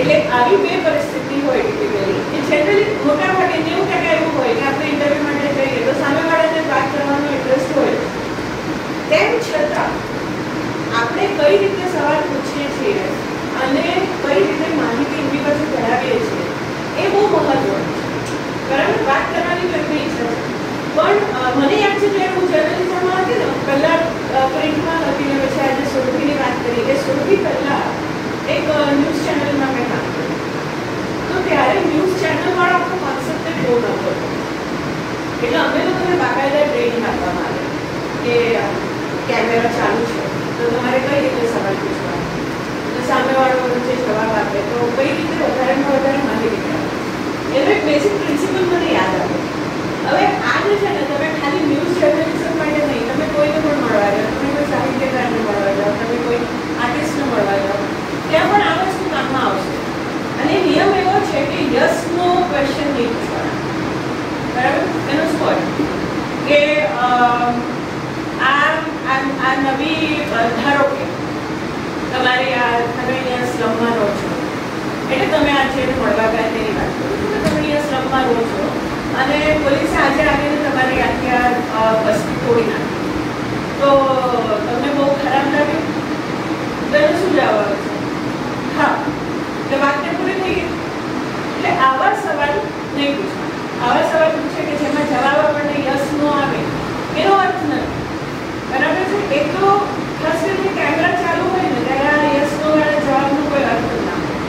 એટલે આવી બે પરિસ્થિતિ હોય ટિપિકલી કે જનરલી મોટા ભાગે 90% એવું હોય કે આપણે ઇન્ટરવ્યુ માટે જઈએ તો સામેવાળાને વાત કરવાનો ઇન્ટરેસ્ટ હોય, તેમ છતાં આપણે કઈ રીતે સવાલ પૂછીએ છીએ અને કઈ રીતે માહિતી એમની પાસે કરાવીએ છીએ એ બહુ મહત્વનું છે. બરાબર, વાત કરવાની તો એમની ઈચ્છા છે, પણ મને યાદ છે જ્યારે હું જર્નલિઝમમાં હતી ને, પહેલાં પ્રિન્ટમાં હતી ને પછી આજે સુરભીની વાત કરી કે સુરભી પહેલાં એક ન્યૂઝ ચેનલમાં મેં કામ કર્યું, તો ત્યારે ન્યૂઝ ચેનલવાળો આપણો કોન્સેપ્ટ જ બહુ નહોતો. એટલે અમે લોકોને બાકાયદા ટ્રેનિંગ આપવામાં આવે કે કેમેરા ચાલુ છે તો તમારે કઈ રીતે સવાલ પૂછવાનો, તો સામેવાળો જે જવાબ આપે તો કઈ રીતે વધારેમાં વધારે માહિતી આપે, એનો એક બેઝિક પ્રિન્સિપલ મને યાદ આવે. હવે આ જે છે ને, તમે ખાલી ન્યૂઝ જર્નલિઝમ માટે નહીં, તમે કોઈને પણ મળવા જાઓ, તમે કોઈ સાહિત્યકારને મળવા જાઓ, તમે કોઈ આર્ટિસ્ટને મળવા જાઓ, ત્યાં પણ આ વસ્તુ કામમાં આવશે. અને નિયમ એવો છે કે યસ નો ક્વેશ્ચન નહીં પૂછવાના. બરાબર, એનો સ્પોટ કે આ નવી ધારો કે તમારે તમે અહીંયા સ્લમમાં રહો છો, એટલે તમે આ જે મળવા ગયા તેની વાત કરો છો કે તમે અહીંયા સ્લમમાં રહો છો અને પોલીસે આજે આવીને તમારી આખી આ વસ્તી તોડી નાખી, તો તમને બહુ ખરાબ લાગ્યું? તો એનો શું જવાબ આવે છે? હા, એટલે વાતને પૂરી થઈ ગઈ. એટલે આવા સવાલ નહીં પૂછવાના. આવા સવાલ પૂછે કે જેમાં જવાબ આપણને યસ નો આવે એનો અર્થ નથી. બરાબર છે? એક તો ખાસ કરીને કેમેરા ચાલુ હોય ને ત્યારે યસ નો વાળા જવાબનો કોઈ અર્થ ના હોય.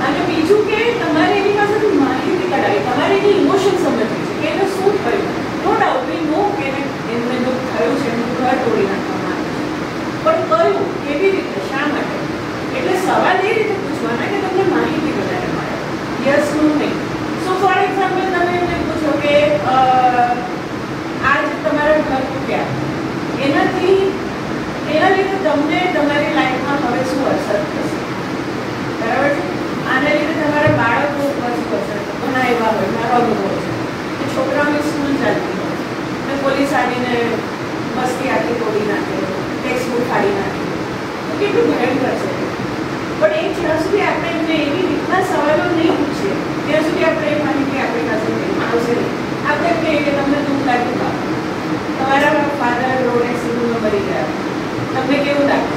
અને બીજું કે તમારે એની પાસેથી માહિતી કઢાવી, તમારે એની ઇમોશન સમજવી છે કે એને શું થયું. નો ડાઉટ વી નો કે એમને જો થયું છે, એનું ઘર તોડી નાખવામાં આવે છે, પણ કયું, કેવી રીતે, શા માટે? એટલે સવાલ એ રીતે પૂછવાના કે તમને માહિતી વધારે મળે, યસ નો નહીં. સો ફોર એક્ઝામ્પલ તમે એમને પૂછો કે આજ તમારા ઘર તૂટ્યા, એના લીધે તમને તમારી લાઈફમાં હવે શું અસર થશે? બરાબર છે? આના લીધે તમારા બાળકો ઉપર શું અસર થશે? ઘણા એવા હોય, મારો અનુભવ છે કે છોકરાઓની સ્કૂલ ચાલતી હોય અને પોલીસ આવીને મસ્તી આખી તોડી નાખે, ટેક્સ્ટ બુક ફાડી નાખે, તો કેટલું ભયંકર છે. પણ એ જ્યાં સુધી આપણે એમને એવી રીતના સવાલો નહીં પૂછીએ ત્યાં સુધી આપણે એ માહિતી આપણી પાસે આવશે નહીં. આપણે કહીએ કે તમને દુઃખ લાગ્યું કામ, તમારા ફાધર રોડ એક્સિડન્ટમાં મરી ગયા, તમને કેવું લાગે?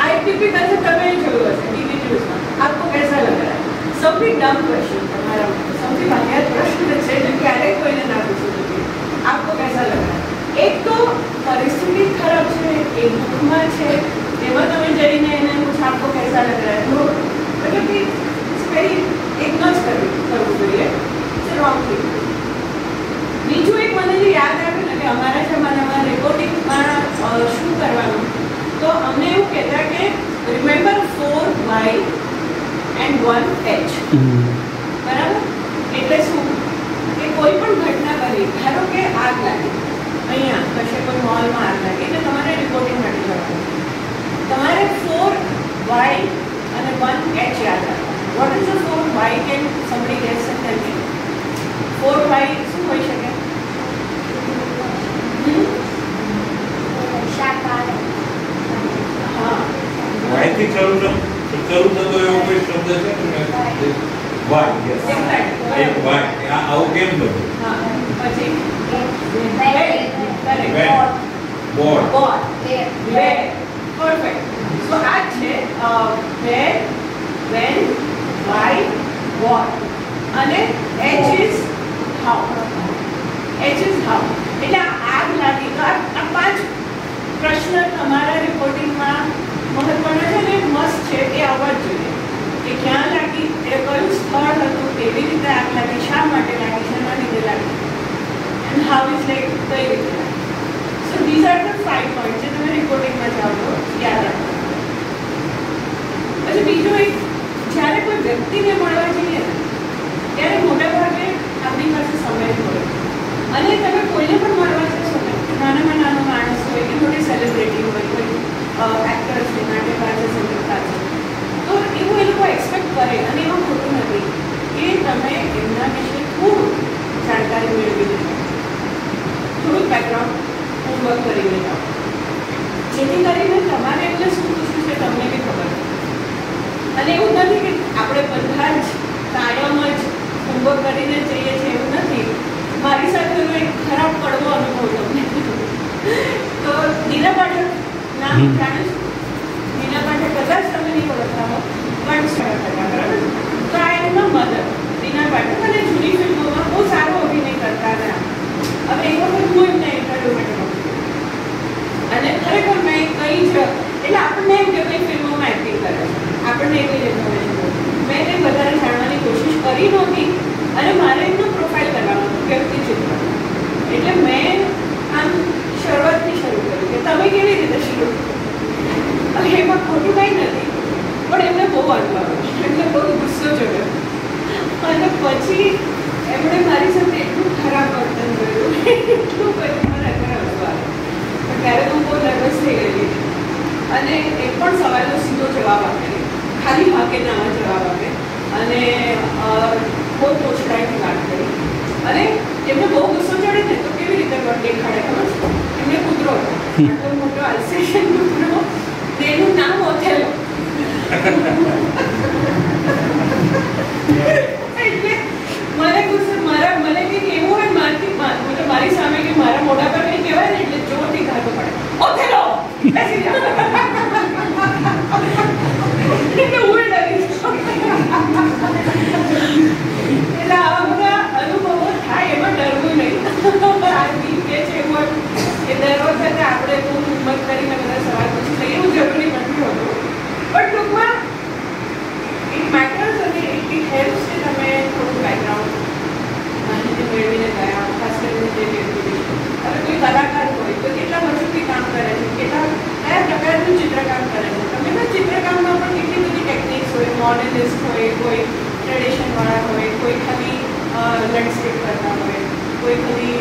આ એક ટિપિકલ છે, તમે જોયું હશે ટીવી ન્યૂઝમાં. આપકો कैसा लग रहा है? સૌથી ડમ ક્વેશ્ચન તમારા માટે, સૌથી વાહિયાત પ્રશ્ન છે જે ક્યારેય કોઈને ના પૂછવું જોઈએ. આપકો कैसा लग रहा है? એક તો પરિસ્થિતિ ખરાબ છે, એ દુઃખમાં છે, એમાં તમે જઈને એને પૂછો આપકો कैसा लग रहा है, તો મતલબ કે વેરી એક ન જ કરવું જોઈએ, ઇટ્સ રોંગ થિંગ. બીજું એક મને જે યાદ આવ્યું ને કે અમારા જમાનામાં રિપોર્ટિંગમાં શું કરવાનું, તો અમને એવું કહેતા કે રિમેમ્બર 4 Y and 1 H. બરાબર? એટલે શું કે કોઈ પણ ઘટના બની, ધારો કે આગ લાગી, અહીંયા કશે કોઈ મોલમાં આગ લાગી, એટલે તમારે રિપોર્ટિંગ માટે જવાનું. તમારે 4 Y અને 1 H યાદ રાખવાનું. What is the 4 Y? Can somebody guess and tell me? 4 Y શું હોઈ શકે? વાયથી ચાલુ થતો એવો કોઈ શબ્દ છે ને? Why, yes. એક વાય. આવું કેમ બન્યું? હા, પછી બોર્ડ. પરફેક્ટ. સો આ છે where, when, why, what. અને H is how. H is how. એટલે આગ લાગી તો આ 5 પ્રશ્ન તમારા રિપોર્ટિંગમાં મહત્વના છે ને મસ્ત છે, એ આવવા જ જોઈએ કે ક્યાં લાગી, એ કયું સ્થળ હતું, કેવી રીતે આગ લાગી, શા માટે લાગી, શેના લીધે લાગી, એન્ડ હાઉ ઇઝ લાઈક કઈ રીતે લાગી. સો ધીઝ આર ધ 5 પોઈન્ટ જે તમે રિપોર્ટિંગમાં જાઓ તો યાદ રાખો. પછી બીજું એક, જ્યારે કોઈ વ્યક્તિને મળવા જઈએ ને ત્યારે મોટા ભાગે આપણી પાસે સમય હોય અને તમે કોઈને પણ મળવા જશો ને, નાનામાં નાનો માણસ હોય કે મોટી સેલિબ્રિટી હોય, કોઈ એક્ટર છે, નાટ્યકાર છે, સંગીતકાર છે, તો એવું એ લોકો એક્સપેક્ટ કરે અને એવું ખોટું નથી કે તમે એમના વિશે થોડું જાણકારી મેળવી લેજો, થોડુંક બેકગ્રાઉન્ડ હોમવર્ક કરીને જાઓ, જેથી કરીને તમારે એટલે શું પૂછવું છે તમને બી ખબર. અને એવું નથી કે આપણે બધા કરીને જઈએ છીએ એવું નથી. મારી સાથેનો એક ખરાબ કડવો અનુભવ તમને. તો દીના પાઠક નામ જાણે છો? દીના પાઠક કદાચ તમે નહીં ઓળખતા હો, પણ હતા બરાબર. તો આ એમના મધર દીના પાઠક, અને જૂની ફિલ્મોમાં બહુ સારો અભિનય કરતા હતા. હવે એક વખત હું એમને ઇન્ટરવ્યુ માટે મોકલી, અને ખરેખર મેં કંઈ જ એટલે આપણને એમ કે કંઈ ફિલ્મોમાં એક્ટિંગ કરે છે, આપણને એવી ઇન્ફોર્મેશન મેં કંઈ વધારે જાણવાની કોશિશ કરી નહોતી, અને મારે એમનું પ્રોફાઇલ કરવાનું હતું વ્યક્તિ ચિત્ર. એટલે મેં આમ શરૂઆતથી શરૂ કર્યું કે તમે કેવી રીતે શરૂ કરો. હવે એમાં ખોટું કંઈ નથી, પણ એમને બહુ વાંધો આવ્યો, એમને બહુ ગુસ્સો ચડ્યો, અને પછી એમણે મારી સાથે એટલું ખરાબ વર્તન કર્યું, એટલું પછી મને અત્યારે હસવું આવે. પણ ત્યારે હું બહુ નર્વસ થઈ ગઈ, અને એક પણ સવાલનો સીધો જવાબ આપે, ખાલી હા કે નામાં જવાબ આપે, અને બહુ તોછડાઈથી વાત કરી. અને એમને બહુ ગુસ્સો ચડે ને તો કેવી રીતે દેખાડે ખબર છે? એમને કૂતરો હતો, આટલો મોટો આલ્સેશિયન કૂતરો, તેનું નામ ઓથેલો. એટલે મને ગુસ્સો મને કંઈક એવું હોય મારી સામે કે મારા મોઢા પર કંઈ કહેવાય ને એટલે જોરથી ઘાટો પડે, ઓથેલો બેસી જા. એટલે હું ડરી એટલે આવા બધા અનુભવો થાય, એમાં ડરવું નહીં. આ ગીત કે છે એવું કે દર વખતે આપણે બહુ હિંમત કરીને બધા સવાલ પૂછી લઈએ, એવું જરૂરી નથી હોતું. પણ ટૂંકમાં ઇટ મેટર્સ, અને ઇટ હેલ્પ્સ કે તમે થોડું બેકગ્રાઉન્ડ માહિતી મેળવીને ગયા. ખાસ કરીને જે વ્યક્તિ હવે કોઈ કલાકાર હોય તો કેટલા વર્ષોથી કામ કરે છે, કયા પ્રકારનું ચિત્રકામ કરે છે. તમે તો ચિત્રકામમાં પણ કેટલી બધી ટેકનિક્સ હોય, મોડર્નિસ્ટ હોય, કોઈ ટ્રેડિશનવાળા હોય, કોઈ ખાલી લેન્ડસ્કેપ કરતા હોય, કોઈ ખાલી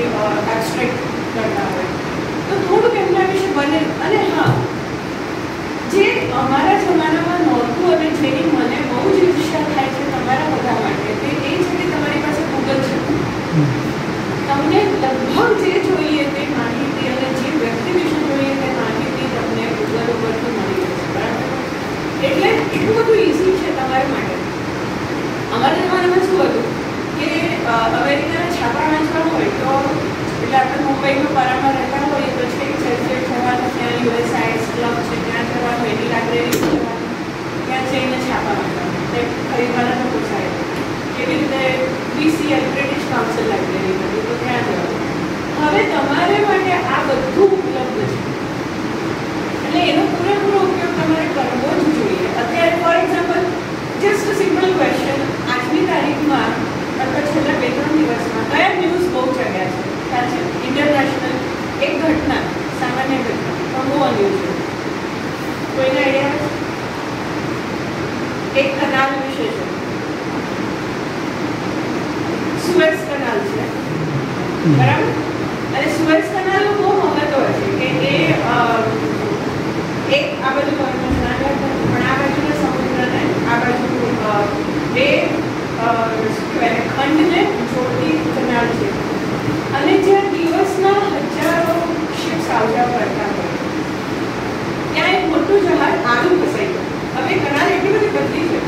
એબ્સ્ટ્રેક્ટ કરતા હોય. તો થોડુંક એમના વિશે બને. અને હા, જે અમારા જમાનામાં નહોતું અને જેની મને બહુ જ ઈચ્છા થાય છે તમારા બધા માટે, તે એ છે કે તમારી પાસે ગૂગલ છે. તમને લગભગ જે જોઈએ તે માહિતી અને જે વ્યક્તિ વિશે જોઈએ તે માહિતી તમને ગૂગલ ઉપરથી મળી જશે, બરાબર? એટલે એટલું બધું ઇઝી છે તમારા માટે. અમારા જમાનામાં શું હતું કે અમેરિકાના છાપા વાંચવાનું હોય તો, એટલે આપણે મુંબઈમાં પરામાં રહેતા હોઈએ તો છે ચર્ચે જવાનું, ત્યાં યુએસઆઈએસ ક્લબ છે ત્યાં જવાનું, એની લાઇબ્રેરી જવાનું, ત્યાં જઈને છાપા વાંચવાનું, તે ખરીદવાના તો પૂછાય. કેવી રીતે BCL બ્રિટિશ કાઉન્સિલ લાઇબ્રેરી હતી તો ત્યાં જવાનું. હવે તમારે માટે આ બધું ઉપલબ્ધ છે, એટલે એનો પૂરેપૂરો ઉપયોગ તમારે કરવો જ જોઈએ. અત્યારે for example just simple question, આજની તારીખમાં અથવા છેલ્લા 2-3 દિવસમાં કયા ન્યૂઝ બહુ ચડ્યા છે ખ્યાલ છે? ઇન્ટરનેશનલ એક ઘટના, સામાન્ય ઘટના પણ બહુ અન્યુઝ છે. કોઈને આઈડિયા છે? એક કનાલ વિશે છે, સુએઝ કનાલ છે, બરાબર? અને સુએઝ કનાલનું બહુ મહત્વ છે કે એ એક આ બાજુ પણ આ બાજુના સમુદ્રને આ બાજુ બે ખંડને જોડતી કનાલ છે. અને જ્યાં દિવસના હજારો શિપ્સ આવજા કરતા હોય ત્યાં એક મોટું જહાજ આડું ફસાઈ ગયું. હવે કનાલ એટલી બધી બદલી છે,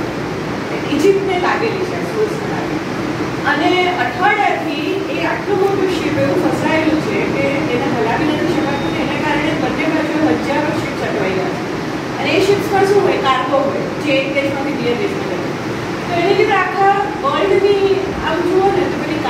ઇજિપ્તને લાગેલી છે સુએઝ કનાલ, અને અઠવાડિયાથી એ આટલું મોટું શિપ એવું ફસાયેલું છે કે એને હલાવી નથી શકાતું. એના કારણે બંને બાજુ હજારો શિપ્સ અટવાઈ ગયા છે. અને એ શિપ્સમાં શું હોય? કાર્ગો હોય, જે એક દેશમાંથી બીજા દેશમાં જાય. તો એને લીધે આખા વર્લ્ડની આમ જુઓ ને તો બધી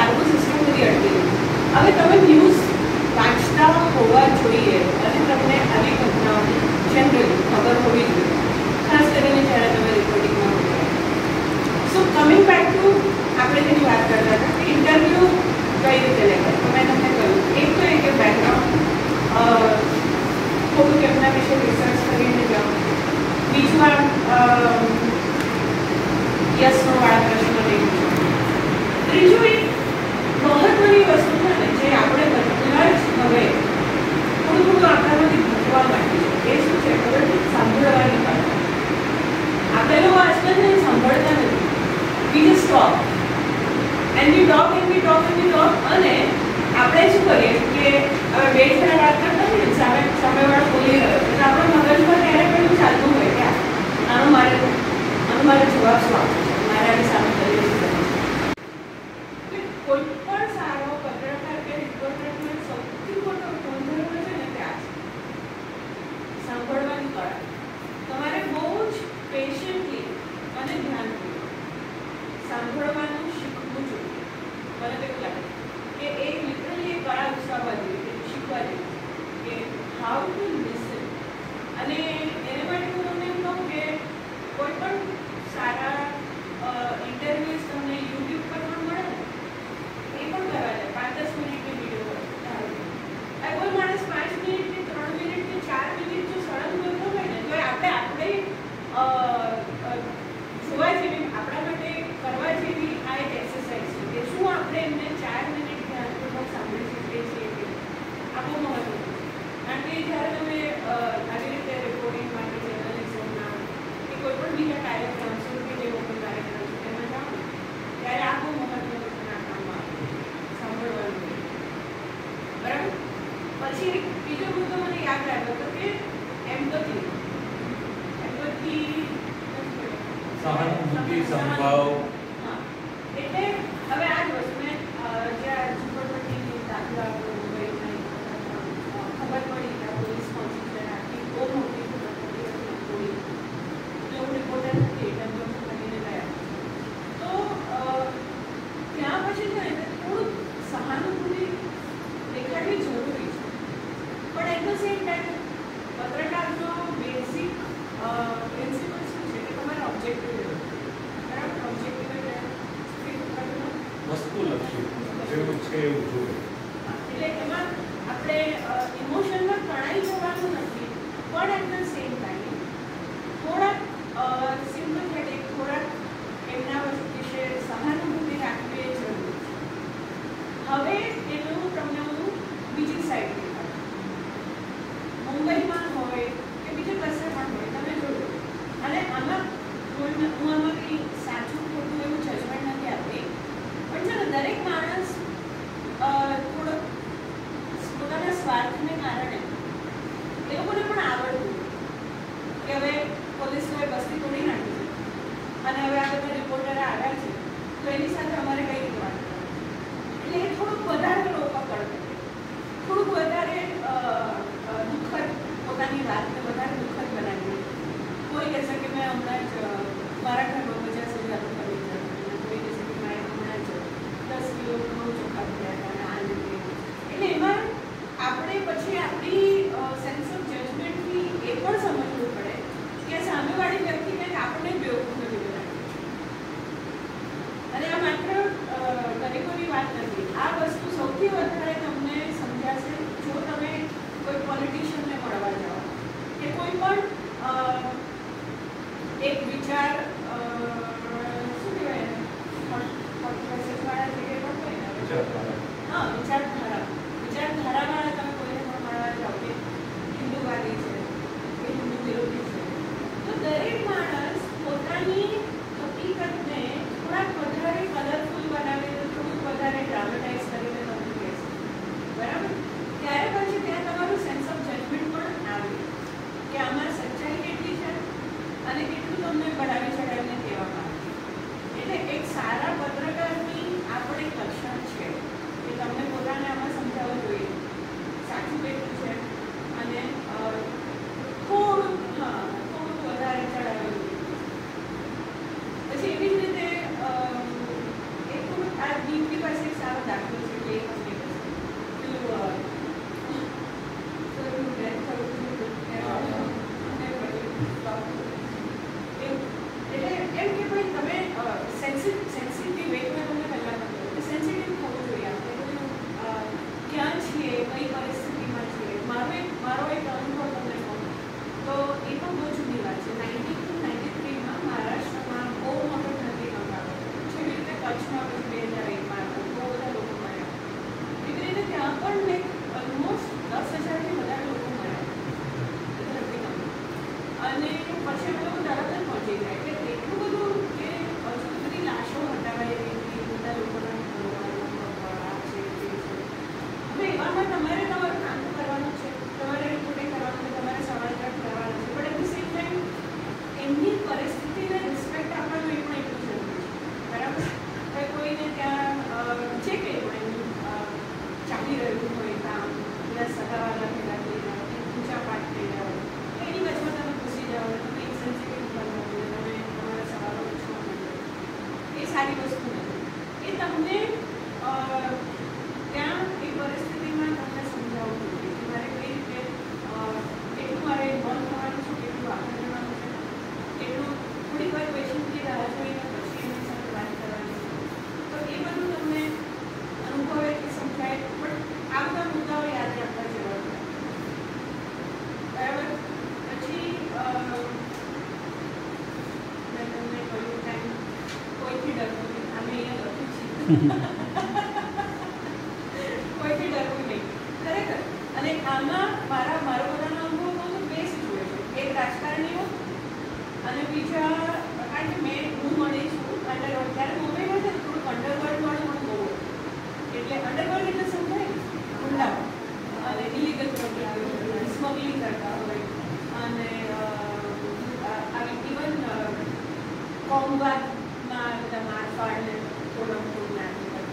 કોઈ પણ સારો પત્રકાર કે રિપોર્ટરનો સૌથી મોટો ગુણધર્મ છે ને તે આ છે, સાંભળવાની કળા. તમારે બહુ જ પેશન્ટલી અને ધ્યાનપૂર્વક સાંભળવાનું શીખવું જોઈએ. મને તો એવું લાગે કે એ લિટરલી એક કળા વિકસાવવા જેવી, શીખવા જેવી કે હાઉ ટુ લિસન. અને એને માટે હું તમને એમ કહું કે કોઈ પણ સારા ઇન્ટરવ્યૂઝ તમને યુટ્યુબ પર પણ મળે ને એ પણ કરવા જાય. 5-10 મિનિટની વિડીયો હોય, કોઈ માણસ 5 મિનિટની 3 મિનિટની 4 મિનિટ જો સળંગ બોલતો હોય ને તો આપણે જોવા જેવી, આપણા માટે કરવા જેવી આ એક એક્સરસાઇઝ છે કે શું આપણે એમને 4 મિનિટ ધ્યાનપૂર્વક સાંભળી શકીએ છીએ કે આ બહુ મહત્વનું છે. કારણ કે જ્યારે તમે આવી રીતે રેકોર્ડિંગ માટે જર્નલિઝમના કે કોઈ પણ બીજા કાર્યક્રમ સંસ્કૃતિ જેવો કોઈ કાર્યક્રમ છે તેમાં જાઓ ને ત્યારે આ બહુ મહત્વનું છે આ કામમાં સાંભળવાનું. બરાબર. પછી બીજો મુદ્દો મને યાદ આવ્યો હતો કે એમ્પથી સહાનુભૂતિ, સંભાવ. હા, એટલે હવે આ જ વસ્તુ મેં જ્યાં ઝુંપડપટ્ટીની દાખલા મુંબઈમાં ખબર પડી કે પોલીસ કોન્સ્ટેબલ આખી બહુ મોટી ઝુંપડપટ્ટી હતી થોડી, એટલે હું રિપોર્ટર હતી એટલે અમે કરીને ગયા. તો ત્યાં પછી છે ને થોડુંક સહાનુભૂતિ દેખાડવી જરૂરી છે, પણ એટ ધ સેમ ટાઈમ પત્રકારનો બેઝિક પ્રિન્સિપલ શું છે કે તમારે ઓબ્જેક્ટિવ રહેવું. બરાબર. ઓબ્જેક્ટિવ વસ્તુલક્ષી જેવું છે એવું જોઈએ. એટલે એમાં આપણે ઇમોશનમાં તણાઈ જવાનું નથી, પણ એટ ધ સેમ ટાઈમ થોડાક સિમ્પથેટિક, થોડાક એમના વિશે સહાનુભૂતિ રાખવી એ જરૂરી છે. હવે એનું તમને હું બીજી સાઈડ દેખાડું. મુંબઈમાં હોય કે બીજે કશે પણ હોય તમે જોયું, અને આમાં હું આમાં કંઈ સાચું ખોટું એવું જજમેન્ટ નથી આપતી, પણ છે ને દરેક માણસ થોડોક પોતાના સ્વાર્થને કારણે એ લોકોને પણ આવડતું કે હવે પોલીસોએ બસ્તી તોડી નાખી છે અને હવે આ બધા રિપોર્ટર આવ્યા છે તો એની સાથે અમારે કઈ રીતે વાત કરવી. એટલે એ થોડુંક વધારે લોકો કરશે, થોડુંક વધારે દુઃખદ પોતાની વાતને વધારે દુઃખદ બનાવી. કોઈ કહેશે કે મેં હમણાં જ મારા ઘરમાં 50 હજાર કરી છે, કોઈ કહેશે કે મારે હમણાં જ 10 કિલો ઘઉં ચોખ્ખા થયા હતા અને આ રીતે. એટલે એમાં આપણે પછી આપણી સેન્સ ઓફ જજમેન્ટથી એ પણ સમજવું પડે કે સામેવાળી વ્યક્તિને આપણને બેવકૂફ નથી બનાવી. અને આ માત્ર ગરીબોની વાત નથી, આ વસ્તુ સૌથી વધારે તમને સમજાશે જો તમે કોઈ પોલિટિશિયનને મળવા જાઓ કે કોઈ પણ એક વિચાર શું કહેવાય વાળા જે પણ હોય ને વિચારધારાવાળા તમે કોઈને પણ મળવા જાઓ કે હિન્દુવાદી છે કે હિન્દુ વિરોધી છે, તો દરેક માણસ પોતાની હકીકતને થોડાક વધારે કલરફુલ બનાવીને, થોડુંક વધારે ડ્રામેટાઇઝ કરીને તમને કહેશે. બરાબર. ત્યારે પછી ત્યાં તમારું સેન્સ ઓફ જજમેન્ટ પણ આવે કે આમાં સચ્ચાઈ કેટલી છે અને કેટલું તમને બળાવી ચડાવીને કહેવામાં આવે. એટલે એક સારા પત્રકારની આ પણ એક લક્ષણ છે કે તમને પોતાને આમાં સમજાવવું જોઈએ સાચું કેટલું છે અને થોડુંક વધારે ચડાવેલું. પછી એવી જ રીતે એક આ દીપની પાસે એક સારો દાખલો છે કે કોઈથી ડરવું નહીં ખરેખર. અને આમાં મારો બધાનો અનુભવ કહું તો બે સિચ્યુએશન, એક રાજકારણીઓ અને બીજા, કારણ કે હું મળી છું અંડરવર્લ્ડ, ત્યારે મુંબઈમાં છે થોડુંક અંડરવર્લ્ડ વાળું પણ બહુ એટલે અંડરવર્લ્ડ એટલે સમજાય ગુંડા અને ઇલીગલ સ્મગલિંગ કરતા હોય અને ઇવન કોંગવાદમાં બધા મારફાડ ને તોડમતોડ નાખી.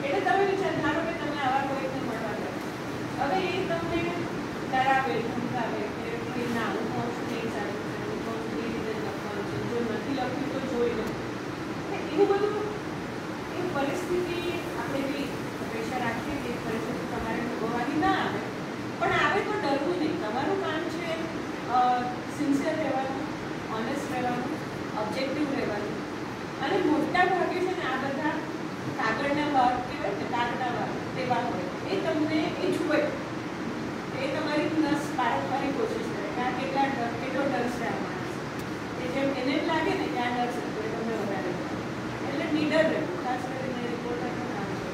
એટલે તમે વિચાર ધારો કે તમે આવા કોઈને મળવા જાઓ, હવે એ તમને ડરાવે ધમકાવે કે ના હું કહું છું નહીં સારું છે, હું કહું છું એ રીતે લખવાનું છે, જો નથી લખ્યું તો જોઈ લો. એવું બધું એ પરિસ્થિતિ આપણે બી અપેક્ષા રાખીએ કે પરિસ્થિતિ તમારે ભોગવવાની ના આવે, પણ આવે તો ડરવું નહીં. તમારું કામ છે સિન્સિયર રહેવાનું, ઓનેસ્ટ રહેવાનું, ઓબ્જેક્ટિવ રહેવાનું. અને મોટા ભાગે છે ને આ બધા કાગળના ભાવ કહેવાય ને, કાગળના ભાવ તેવા હોય એ તમને એ જુએ, એ તમારી નસ પારખવાની કોશિશ કરે કે આ કેટલો ડર છે આ માણસ, એ જેમ એને જ લાગે ને કે આ ડર છે તો એ તમને વધારે. એટલે નીડર રહેવું, ખાસ કરીને રિપોર્ટરનું કામ છે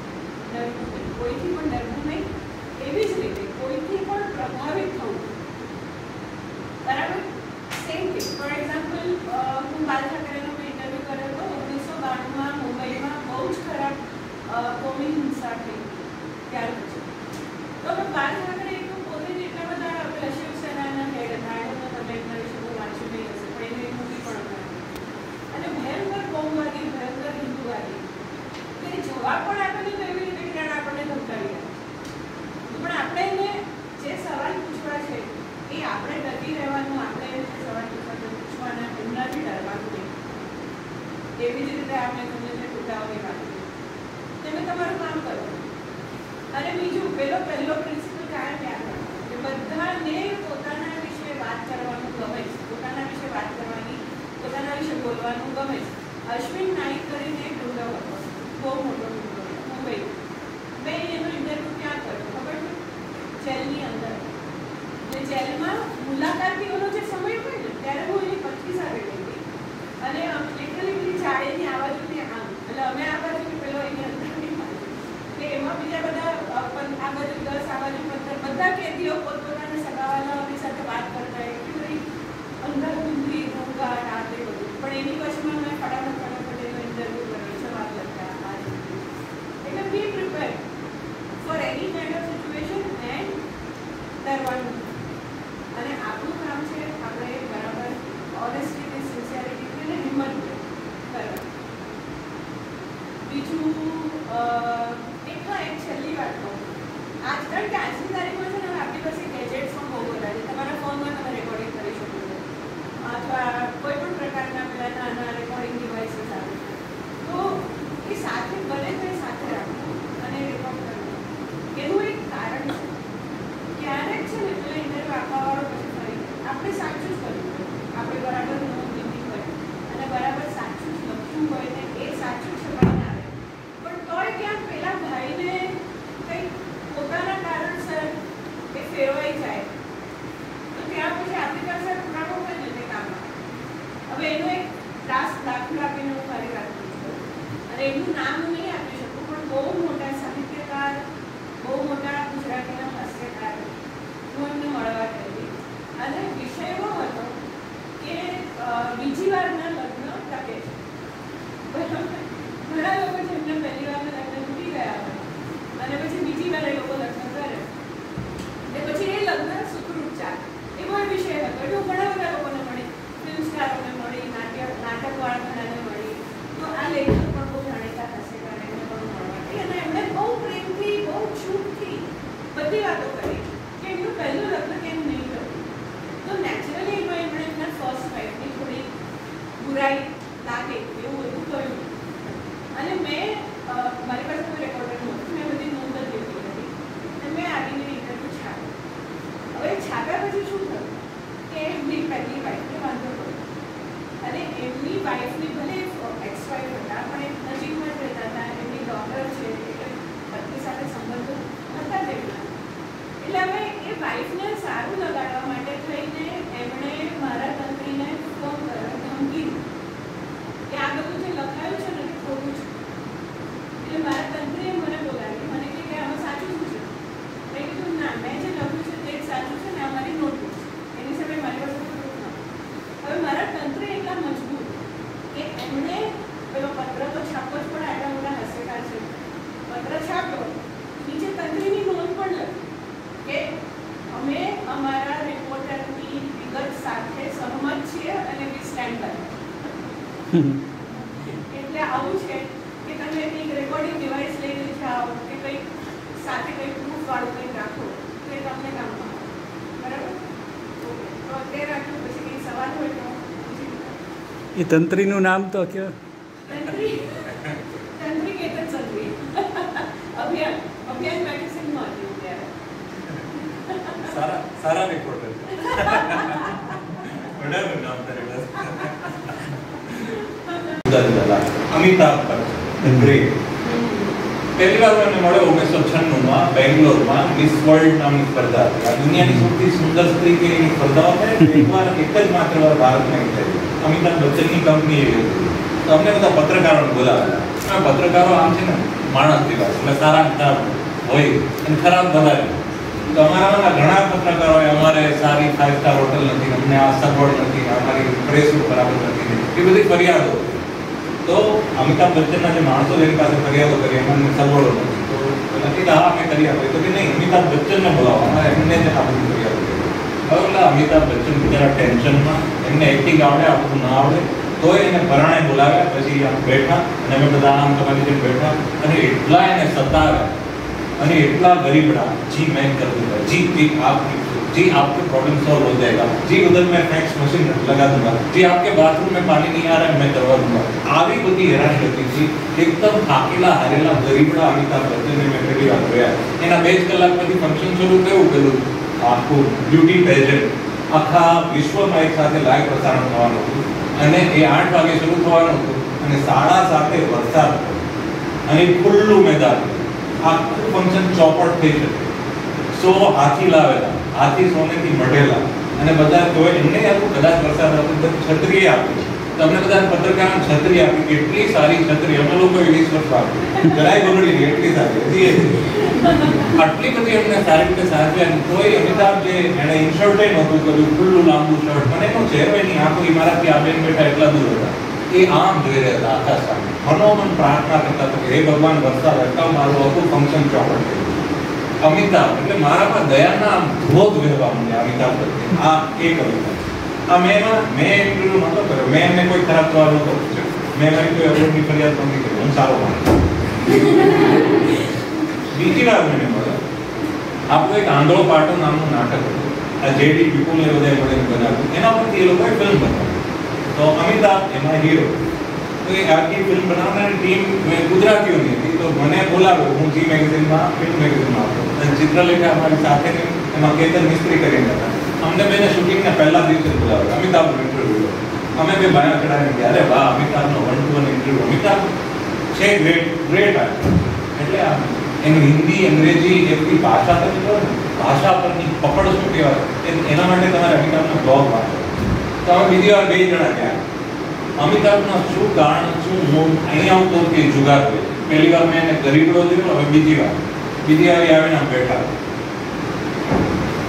ડરવું નહીં, કોઈથી પણ ડરવું નહીં. એવી જ રીતે કોઈથી પણ પ્રભાવિત થવું, બરાબર. સેમ થિંગ ફોર એક્ઝામ્પલ, હું બાલ ઠાકરેનો મેં ઇન્ટરવ્યૂ કર્યો હતો 1992માં મુંબઈમાં બહુ જ ખરાબ કોમી હિંસા થઈ ત્યાર પછી. તો બાલ ઠાકરે એક પોતે જ એટલા બધા શિવસેનાના હેડ હતા, એનો તમે એમના વિશે બહુ વાંચ્યું નહીં હશે, પણ એની મૂવી પણ બનાવી અને ભયંકર કોમવાદી, ભયંકર હિન્દુવાદી. તો એ જવાબ પણ આપેલો તો એવી રીતે કે આપણને ધમકાવી આપે. પણ આપણે એને જે સવાલ પૂછવા છે એ આપણે ડરી રહેવાનું, આપણે જે સવાલ પૂછવાના એમનાથી ડરવાનું નહીં. એવી જ રીતે આપણે તમને જે ટૂંકાઓની વાત કરી તમે તમારું કામ કરો. અને બીજું પહેલો પ્રિન્સિપલ કાયમ યાદ રાખો કે બધાને પોતાના વિશે વાત કરવાનું ગમે છે, પોતાના વિશે વાત કરવાની, પોતાના વિશે બોલવાનું ગમે છે. અશ્વિન નાઈક કરીને એક ડુંગર હતો, બહુ મોટો ડુંગર મુંબઈ. મેં એનો ઇન્ટરવ્યૂ ક્યાં કર્યો ખબર છે? જેલની અંદર. અને જેલમાં મુલાકાતીઓનો જે સમય હોય ને ત્યારે હું એની 25 આવી ગઈ હતી અને લિટરલી પેલી જાળીની આ બાજુથી આમ, એટલે અમે આ બાજુ પેલો એની અંદરની બાજુ કે એમાં બીજા બધા આ બાજુ 10 આ બાજુ 15 બધા કેદીઓ પોતપોતાના સગાવાલાઓની સાથે વાત કરતા હોય કે ભાઈ અંદર ઊંધી ઘોંઘાટ આ તે બધું. પણ એની વચમાં મેં ફટાફટ એનો ઇન્ટરવ્યૂ કર્યો, જવાબ લખ્યા આ રીતે. એટલે be prepare for any kind of situation and ડરવાનું. અને આપણું કામ છે આપણે બરાબર ઓનેસ્ટી, સિન્સિયરિટી અને હિંમત કરવાની. બીજું એક છેલ્લી વાત કહું, આજકાલ કે આજની તારીખમાં છે ને આપણી પાસે ગેજેટ્સ પણ બહુ બધા છે. તમારા ફોનમાં તમે રેકોર્ડિંગ કરી શકો છો અથવા કોઈ પણ પ્રકારના પેલા નાના રેકોર્ડિંગ ડિવાઇસીસ આવે છે. તો એ સાથે બને તો એ સાથે રાખવું અને રેકોર્ડ કરવું. એનું એક કારણ છે, ક્યારેક છે ને પેલા ઇન્ટરવ્યૂ આપવાવાળો પછી ફરી આપણે સાચું જ કર્યું હોય, આપણે બરાબર નોંધ લીધી હોય અને બરાબર સાચું જ લખ્યું હોય ને એ સાચું છપાઈને આવે, પણ તોય ક્યાંક પેલા ભાઈને કંઈક પોતાના કારણસર એ ફેરવાઈ જાય તો ત્યાં પછી આપણી પાસે પુરાવો હોય ને તે કામમાં. હવે એનો એક દાખલો આપીને હું મારી વાત કરું છું અને એનું નામ હું નહીં આપી શકું, પણ બહુ મોટા સાહિત્યકાર, બહુ મોટા ગુજરાતીના હાસ્યકાર હું એમને મળવા ગયેલી અને વિષય એવો હતો કે બીજી વારના લગ્ન ટકે છે. ઘણા લોકો જેમને પહેલી વારના લગ્ન તૂટી ગયા હોય અને પછી બીજી વાર એ લોકો લગ્ન કરે અને પછી એ લગ્ન સુખરૂપ ચાલે એવો વિષય હતો. એટલે હું ઘણા બધા લોકોને મળી, ફિલ્મ સ્ટારોને મળી, નાટકવાળા ઘણાને મળી. તો આ લેખક પણ બહુ જાણીતા હાસ્યકાર એમને પણ મળવા ગઈ અને એમણે બહુ પ્રેમથી, બહુ છૂટથી બધી વાતો કરી કે એમનું પહેલું લગ્ન કેમ નહીં કર્યું. તો નેચરલી એમાં એમણે એમના ફર્સ્ટ વાઇફની થોડી બુરાઈ લાગે એવું બધું કહ્યું. અને મેં મારી પાસે કોઈ રેકોર્ડર નહોતું, મેં બધી નોંધ જ લીધી હતી અને મેં આવીને ઇન્ટરવ્યૂ છાપ્યો. હવે છાપ્યા પછી શું થયું કે એમની પહેલી વાઇફને વાંધો પડ્યો અને એમની વાઇફની ભલે એક્સ વાઇફ હતા પણ એ નજીકમાં જ રહેતા હતા, એમની ડોટર છે એટલે પત્ની સાથે સંબંધો હતા જ એમના. એટલે હવે એ વાઇફને સારું લગાડવા માટે થઈને એમણે મારા તંત્રીને ફોન કર્યો, ધમકી કે આ બધું જે લખાયું છે ને એ ખોટું છે. એટલે સ્ટેન્ડ બાય. એટલે આવું છે કે તમે એક રેકોર્ડિંગ ડિવાઇસ લઈને જાઓ કે કંઈક સાથે કંઈક પ્રૂફ વાળું કંઈક રાખો તો એ તમને કામમાં આવે. બરાબર? તો તે રાખ્યું પછી કંઈ સવાલ હોય તો પૂછી લો. એ તંત્રીનું નામ તો કયો? તંત્રી કેતન સંઘવી. અભિયાન મેગેઝિનમાં હતું ત્યારે. સારા રિપોર્ટર વડાનું નામ કરેલા અમિતાભ બચ્ચન ગ્રેટ. પહેલી વાર મને મળ્યો 1996 બેંગ્લોરમાં મિસ વર્લ્ડ નામની સ્પર્ધા હતી. આ દુનિયાની સૌથી સુંદર સ્ત્રી કે એની સ્પર્ધાઓ થાય એકવાર એક જ માત્ર વાર ભારતમાં થઈ. અમિતાભ બચ્ચનની કંપની એવી હતી. તો અમને બધા પત્રકારોને બોલાવેલા. પત્રકારો આમ છે ને માણસ જેવા એટલે સારા ખરાબ હોય અને ખરાબ વધારે. તો અમારા ઘણા પત્રકારો અમારે સારી 5 સ્ટાર હોટલ નથી, અમને આ સગવડ નથી, અમારી પ્રેસ બરાબર નથી, એ બધી ફરિયાદો. તો અમિતાભ બચ્ચનના જે માણસો એની પાસે ફરિયાદો કરી અમને સગવડો નથી. તો નથી હા અમે કરી આપીએ. તો કે નહીં, અમિતાભ બચ્ચનને બોલાવો, અમારે એમને જ આ બધી ફરિયાદો કરી. હવે એટલે અમિતાભ બચ્ચન બિચારા ટેન્શનમાં, એમને એક્ટિંગ આવડે આ બધું ના આવડે તો એને પરાણે બોલાવ્યા. પછી આમ બેઠા અને અમે બધા આમ તમારી જેમ બેઠા અને એટલા એને સતાવ્યા અને इतना गरीबड़ा जी मैं कर दूंगा जी आपके प्रॉब्लम सॉल्व हो जाएगा जी उधर मैं फैक्स मशीन लगा दूंगा जी आपके बाथरूम में पानी नहीं आ रहा है मैं करवा दूंगा. આવી બધી હેરાન કરતી હતી. એકદમ થાકેલા હારેલા ગરીબડા અમિતાભ બચ્ચનને મેં પહેલી વાર જોયા. એના 2 કલાક પછી ફંક્શન શરૂ થયું. પેલું આખું બ્યુટી પેજન્ટ આખા વિશ્વમાં એક સાથે લાઈવ પ્રસારણ થવાનું હતું અને એ 8 વાગે શરૂ થવાનું હતું અને 7:30 વરસાદ અને ખુલ્લું મેદાન. આખું ફંક્શન ચોપટ થઈ શકે. 100 હાથી લાવેલા, હાથી સોનેથી મઢેલા અને બધા તો એમને આવું કદાચ વરસાદ આવતો છત્રી આપી. તમને બધા પત્રકારોને છત્રી આપી. કેટલી સારી છત્રી અમે લોકો 20 વર્ષ આપી જરાય બગડી નહીં એટલી સારી હતી. આટલી બધી એમને સારી રીતે સાચવ્યા. તોય અમિતાભ જે એણે ઇન્શર્ટે નહોતું કર્યું, ખુલ્લું લાંબુ શર્ટ, મને એનો ચહેરો એની આંખો મારાથી આ બેન બેઠા એટલા દૂર હતા. એ આમ જોઈ રહ્યા હતા આકાશ સામે. મનોમન પ્રાર્થના કરતા હતા કે હે ભગવાન વરસાદ અટકાવ, મારું આખું ફંક્શન ચોપટ થયું. અમિતાભ એટલે મારામાં દયાના આમ ધોધ વહેવા માંડ્યા. અમિતાભ બચ્ચન આ એક અમિતાભ. આ મેં ઇન્ટરવ્યુ નહોતો કર્યો. મેં એમને કોઈ ખરાબ સવાલ નહોતો પૂછ્યો. મેં મારી કોઈ અવરોધની ફરિયાદ નથી કરી. હું સારો માણસ. બીજી વાર મને મળ્યો. આપણું એક આંધળો પાટો નામનું નાટક હતું. આ જેડી પીપુલ એ બધા મળીને બનાવ્યું. એના પરથી એ લોકોએ ફિલ્મ બનાવી. તો અમિતાભ એમાં હીરો. તો એ આખી ફિલ્મ બનાવનારી ટીમ ગુજરાતીઓની હતી. તો મને બોલાવ્યો. હું જી મેગેઝિનમાં ફિલ્મ મેગેઝિનમાં હતો અને ચિત્રલેખા અમારી સાથેની એમાં કેતન મિસ્ત્રી કરીને હતા. અમને બેને શૂટિંગના પહેલા દિવસે બોલાવ્યો. અમિતાભનો ઇન્ટરવ્યુ. અમે બે બાયા ચડાવીને ગયા. અરે વાહ, અમિતાભનો 1-to-1 ઇન્ટરવ્યુ. અમિતાભ છે ગ્રેટ એટલે એનું હિન્દી અંગ્રેજી એટલી ભાષા તમે કહો ને, ભાષા પરની પકડ શું કહેવાય એના માટે તમારે અમિતાભનો બ્લોગ વાંચો. તો અમે બીજી વાર 2 જણા ગયા. અમિતાભના શું કારણ શું હું અહીંયા આવતો કે જુગાર હોય. પહેલી વાર મેં એને ગરીબડો જોયો. હવે બીજી વાર આવીને આમ બેઠા.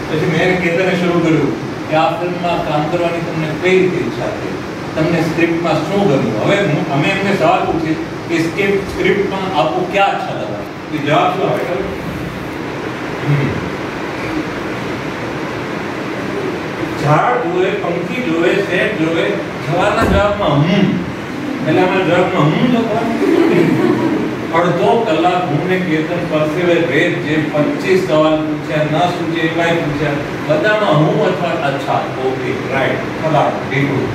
પછી મેં કેતને શરૂ કર્યું કે આ ફિલ્મમાં કામ કરવાની તમને કઈ રીતે ઈચ્છા થઈ, તમને સ્ક્રિપ્ટમાં શું ગમ્યું. હવે અમે એમને સવાલ પૂછીએ કે સ્ક્રિપ્ટમાં આપકો ક્યાં અચ્છા લગા. કે જવાબ શું આવે ખબર? ઝાડ જોવે, પંખી જોવે, સેટ જોવે. સવારના જવાબમાં એટલે અમારા જવાબમાં લખવાનું. અડધો કલાક હું ને કેતન પરસેવે રેત જે 25 સવાલ પૂછ્યા, ન સૂચે એવાય પૂછ્યા. બધામાં હું અથવા અચ્છા ઓકે રાઈટ ફલાણ ઢીકું.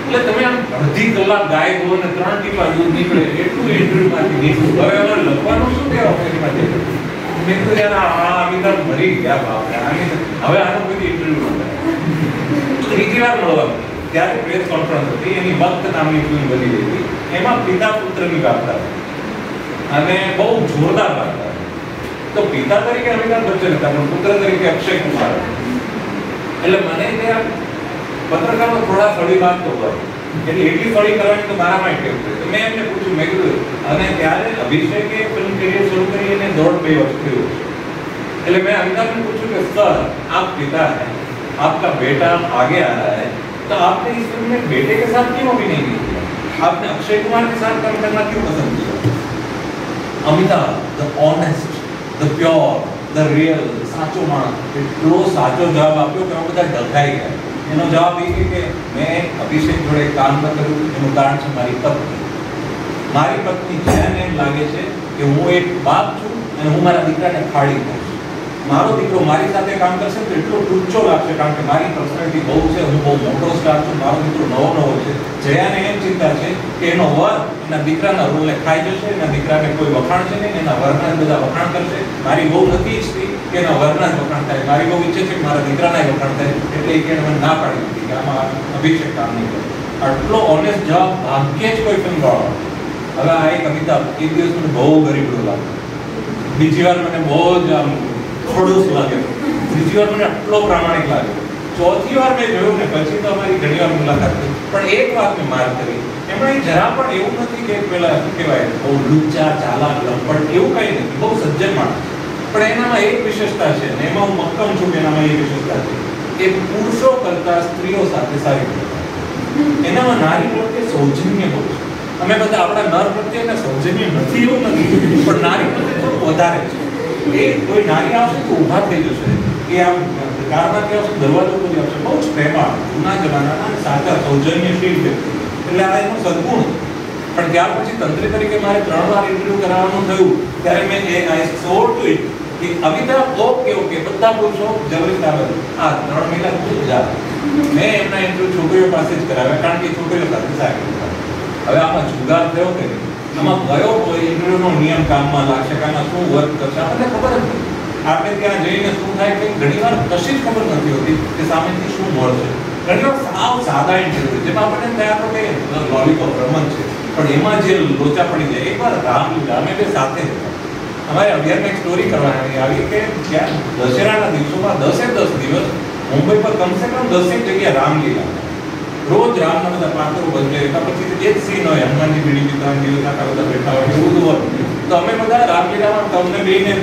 એટલે તમે આમ અડધી કલાક ગાય દો ને 3 ટીપા દૂધ નીકળે એટલું ઇન્ટરવ્યુમાંથી નીકળ્યું. હવે અમારે લખવાનું શું કહેવા ઓફિસમાંથી? મેં તો યાર આ અમિતાભ મરી ગયા બાપરે. હવે આનો કોઈ ઇન્ટરવ્યુ ન થાય. ત્રીજી વાર મળવાનું ત્યારે પ્રેસ કોન્ફરન્સ હતી. એની વક્ત નામની ફિલ્મ બની રહી હતી. એમાં પિતા પુત્રની વાર્તા અને બહુ જોરદાર વાર્તા. તો પિતા તરીકે અમિતાભ બચ્ચન હતા પણ પુત્ર તરીકે અક્ષય કુમાર. એટલે મને ત્યાં પત્રકારો થોડા ફળી વાત તો કરે એટલે એટલી ફળી કરવાની તો મારામાં ટેવ છે. તો મેં એમને પૂછ્યું, મેં કીધું અને ત્યારે અભિષેકે ફિલ્મ કરિયર શરૂ કરી એને 1.5-2 વર્ષ થયું. એટલે મેં અમિતાભને પૂછ્યું કે સર આપ पिता हैं, आपका बेटा आगे आ रहा है, तो आपने इस फिल्म में बेटे के साथ क्यों अभिनय नहीं किया? आपने अक्षय कुमार के साथ काम करना क्यों पसंद किया? Amitabh the honest, the pure, the real, સાચો માણસ. એટલો સાચો જવાબ આપ્યો કે બધા ડઘાઈ ગયા. એનો જવાબ એ કે મેં અભિષેક જોડે કામ ન કર્યું એનું કારણ છે મારી પત્ની જેને એમ લાગે છે કે હું એક બાપ છું અને હું મારા દીકરાને ફાડી દઈશ. મારો દીકરો મારી સાથે કામ કરશે તો એટલો ટૂંચો લાગશે કારણ કે મારી પર્સનાલિટી બહુ છે, હું બહુ મોટો સ્ટાર છું, મારો દીકરો નવો છે. જયાને એમ ચિંતા છે કે એનો વર એના દીકરાના રોલને ખાઈ જશે, એના દીકરાને કોઈ વખાણ છે નહીં, એના વરના બધા વખાણ કરશે. મારી બહુ નથી ઈચ્છતી કે એના વરના જ વખાણ થાય, મારી બહુ ઈચ્છે છે કે મારા દીકરાના વખાણ થાય. એટલે એ કે મને ના પાડી દીધી કે આમાં અભિષેક કામ નહીં કરે. આટલો ઓનેસ્ટ જવાબ ભાગ્યે જ કોઈ ફિલ્મ વાળો. હવે આ એક અમિતાભ એક દિવસ મને બહુ ગરીબડો લાગ્યો, બીજી વાર મને બહુ જ આમ ખડૂસ લાગ્યો, ત્રીજી વાર મને આટલો પ્રામાણિક લાગ્યો, ચોથી વાર મેં જોયું ને પછી તો અમારી ઘણી વાર મુલાકાત થઈ પણ એક વાત મેં માર કરી. એમણે જરા પણ એવું નથી કે પેલા શું કહેવાય બહુ લુચ્ચા ચાલાક લંપટ એવું કંઈ નથી, બહુ સજ્જન માણસ. પણ એનામાં એક વિશેષતા છે ને એમાં હું મક્કમ છું કે એનામાં એ વિશેષતા છે કે પુરુષો કરતા સ્ત્રીઓ સાથે સારી રીતે એનામાં નારી પ્રત્યે સૌજન્ય બહુ છે. અમે બધા આપણા નર પ્રત્યે એને સૌજન્ય નથી એવું નથી પણ નારી પ્રત્યે થોડું વધારે છે. એ કોઈ નારી આવશે તો ઊભા થઈ જશે, એ આમ કારમાંથી આવશે દરવાજો ખોલી આવશે, બહુ જ પ્રેમાળ જૂના જમાનાના અને સાચા સૌજન્યશીલ વ્યક્તિ. એટલે આ એનું સદગુણ. પણ ત્યાર પછી તંત્રી તરીકે મારે 3 વાર ઇન્ટરવ્યુ કરાવવાનું થયું ત્યારે મેં આઈ સો ટુ ઇટ કે અમિતાભ ઓકે બધા પુરુષો જબરદસ્ત આવે આ 3 મહિના તું જા. મેં એમના ઇન્ટરવ્યુ છોકરીઓ પાસે જ કરાવ્યા કારણ કે છોકરીઓ સાથે સારી. હવે આમાં જુગાર થયો કે આમાં કયો ઇન્ટરવ્યુનો નિયમ કામમાં લાગશે, કામાં શું વર્ક કરશે આપણને ખબર જ નથી. આપણે ત્યાં જઈને શું થાય કે ઘણીવાર કશી જ ખબર નથી હોતી કે સામેથી શું મળશે. ઘણીવાર સાવ સાદા ઇન્ટરવ્યુ જેમાં આપણને ત્યાં તો કે લોલીપોપ રમત છે પણ એમાં જે લોચા પડી જાય. એકવાર રામલીલા અમે બે સાથે હતા, અમારે અભિયાનમાં એક સ્ટોરી કરવાની આવી કે ત્યાં દશેરાના દિવસોમાં 10 દિવસ મુંબઈ પર કમસે કમ 10 જગ્યાએ રામલીલા, રોજ રામના બધા પાત્રો બદલે એના પછી એક સીન હોય હનુમાનજી બીડી પીતા દિવસ આખા બધા બેઠા હોય એવું બધું હોય. તો અમે બધા રામલીલામાં તમને બેને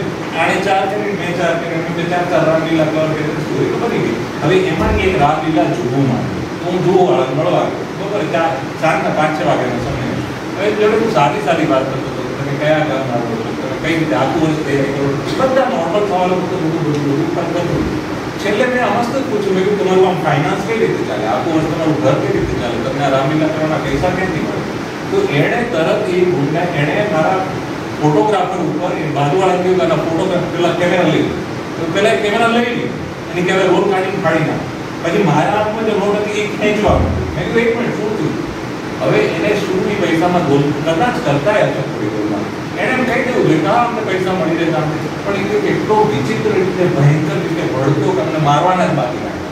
આણે 4 કરી મેં 4 કરી અમે 4 રામલીલા કવર કરી સ્ટોરી તો બની ગઈ. હવે એમાંની એક રામલીલા જોવું માંડ્યું તો હું જોવા મળવા બરોબર 4 5 6 વાગ્યાનો સમય. હવે જોડે હું સાદી વાત કરતો હતો, તમે કયા ગામના છો, તમે કઈ રીતે આખું વર્ષ તૈયારી કરો, બધા નોર્મલ સવાલો તો બધું છેલ્લે મેં મસ્ત જ પૂછ્યું મેં તમારું આમ ફાઇનાન્સ કઈ રીતે ચાલે, આખું વર્ષ તમારું ઘર કઈ રીતે ચાલે, તમને આ રામલીલા કરવાના પૈસા ક્યાંથી મળે. તો એણે તરત એ ગુંડા એણે મારા ફોટોગ્રાફર ઉપર એ બાજુવાળા કહ્યું કે ફોટોગ્રાફ પેલા કેમેરા લઈ તો પેલા કેમેરા લઈ લી અને કહેવાય રોલ કાઢીને ફાડી નાખ. પછી મારા હાથમાં જે રોલ હતી એ ખેંચવા મેં કીધું 1 મિનિટ શું થયું. હવે એને શુંની પૈસામાં ગોલ કદાચ કરતા હશે થોડી ગોલમાં એને એમ કહી દેવું જોઈએ કે અમને પૈસા મળી રહેતા પણ એ એટલો વિચિત્ર રીતે ભયંકર રીતે વળતો કે અમને મારવાના જ બાકી રાખ્યા.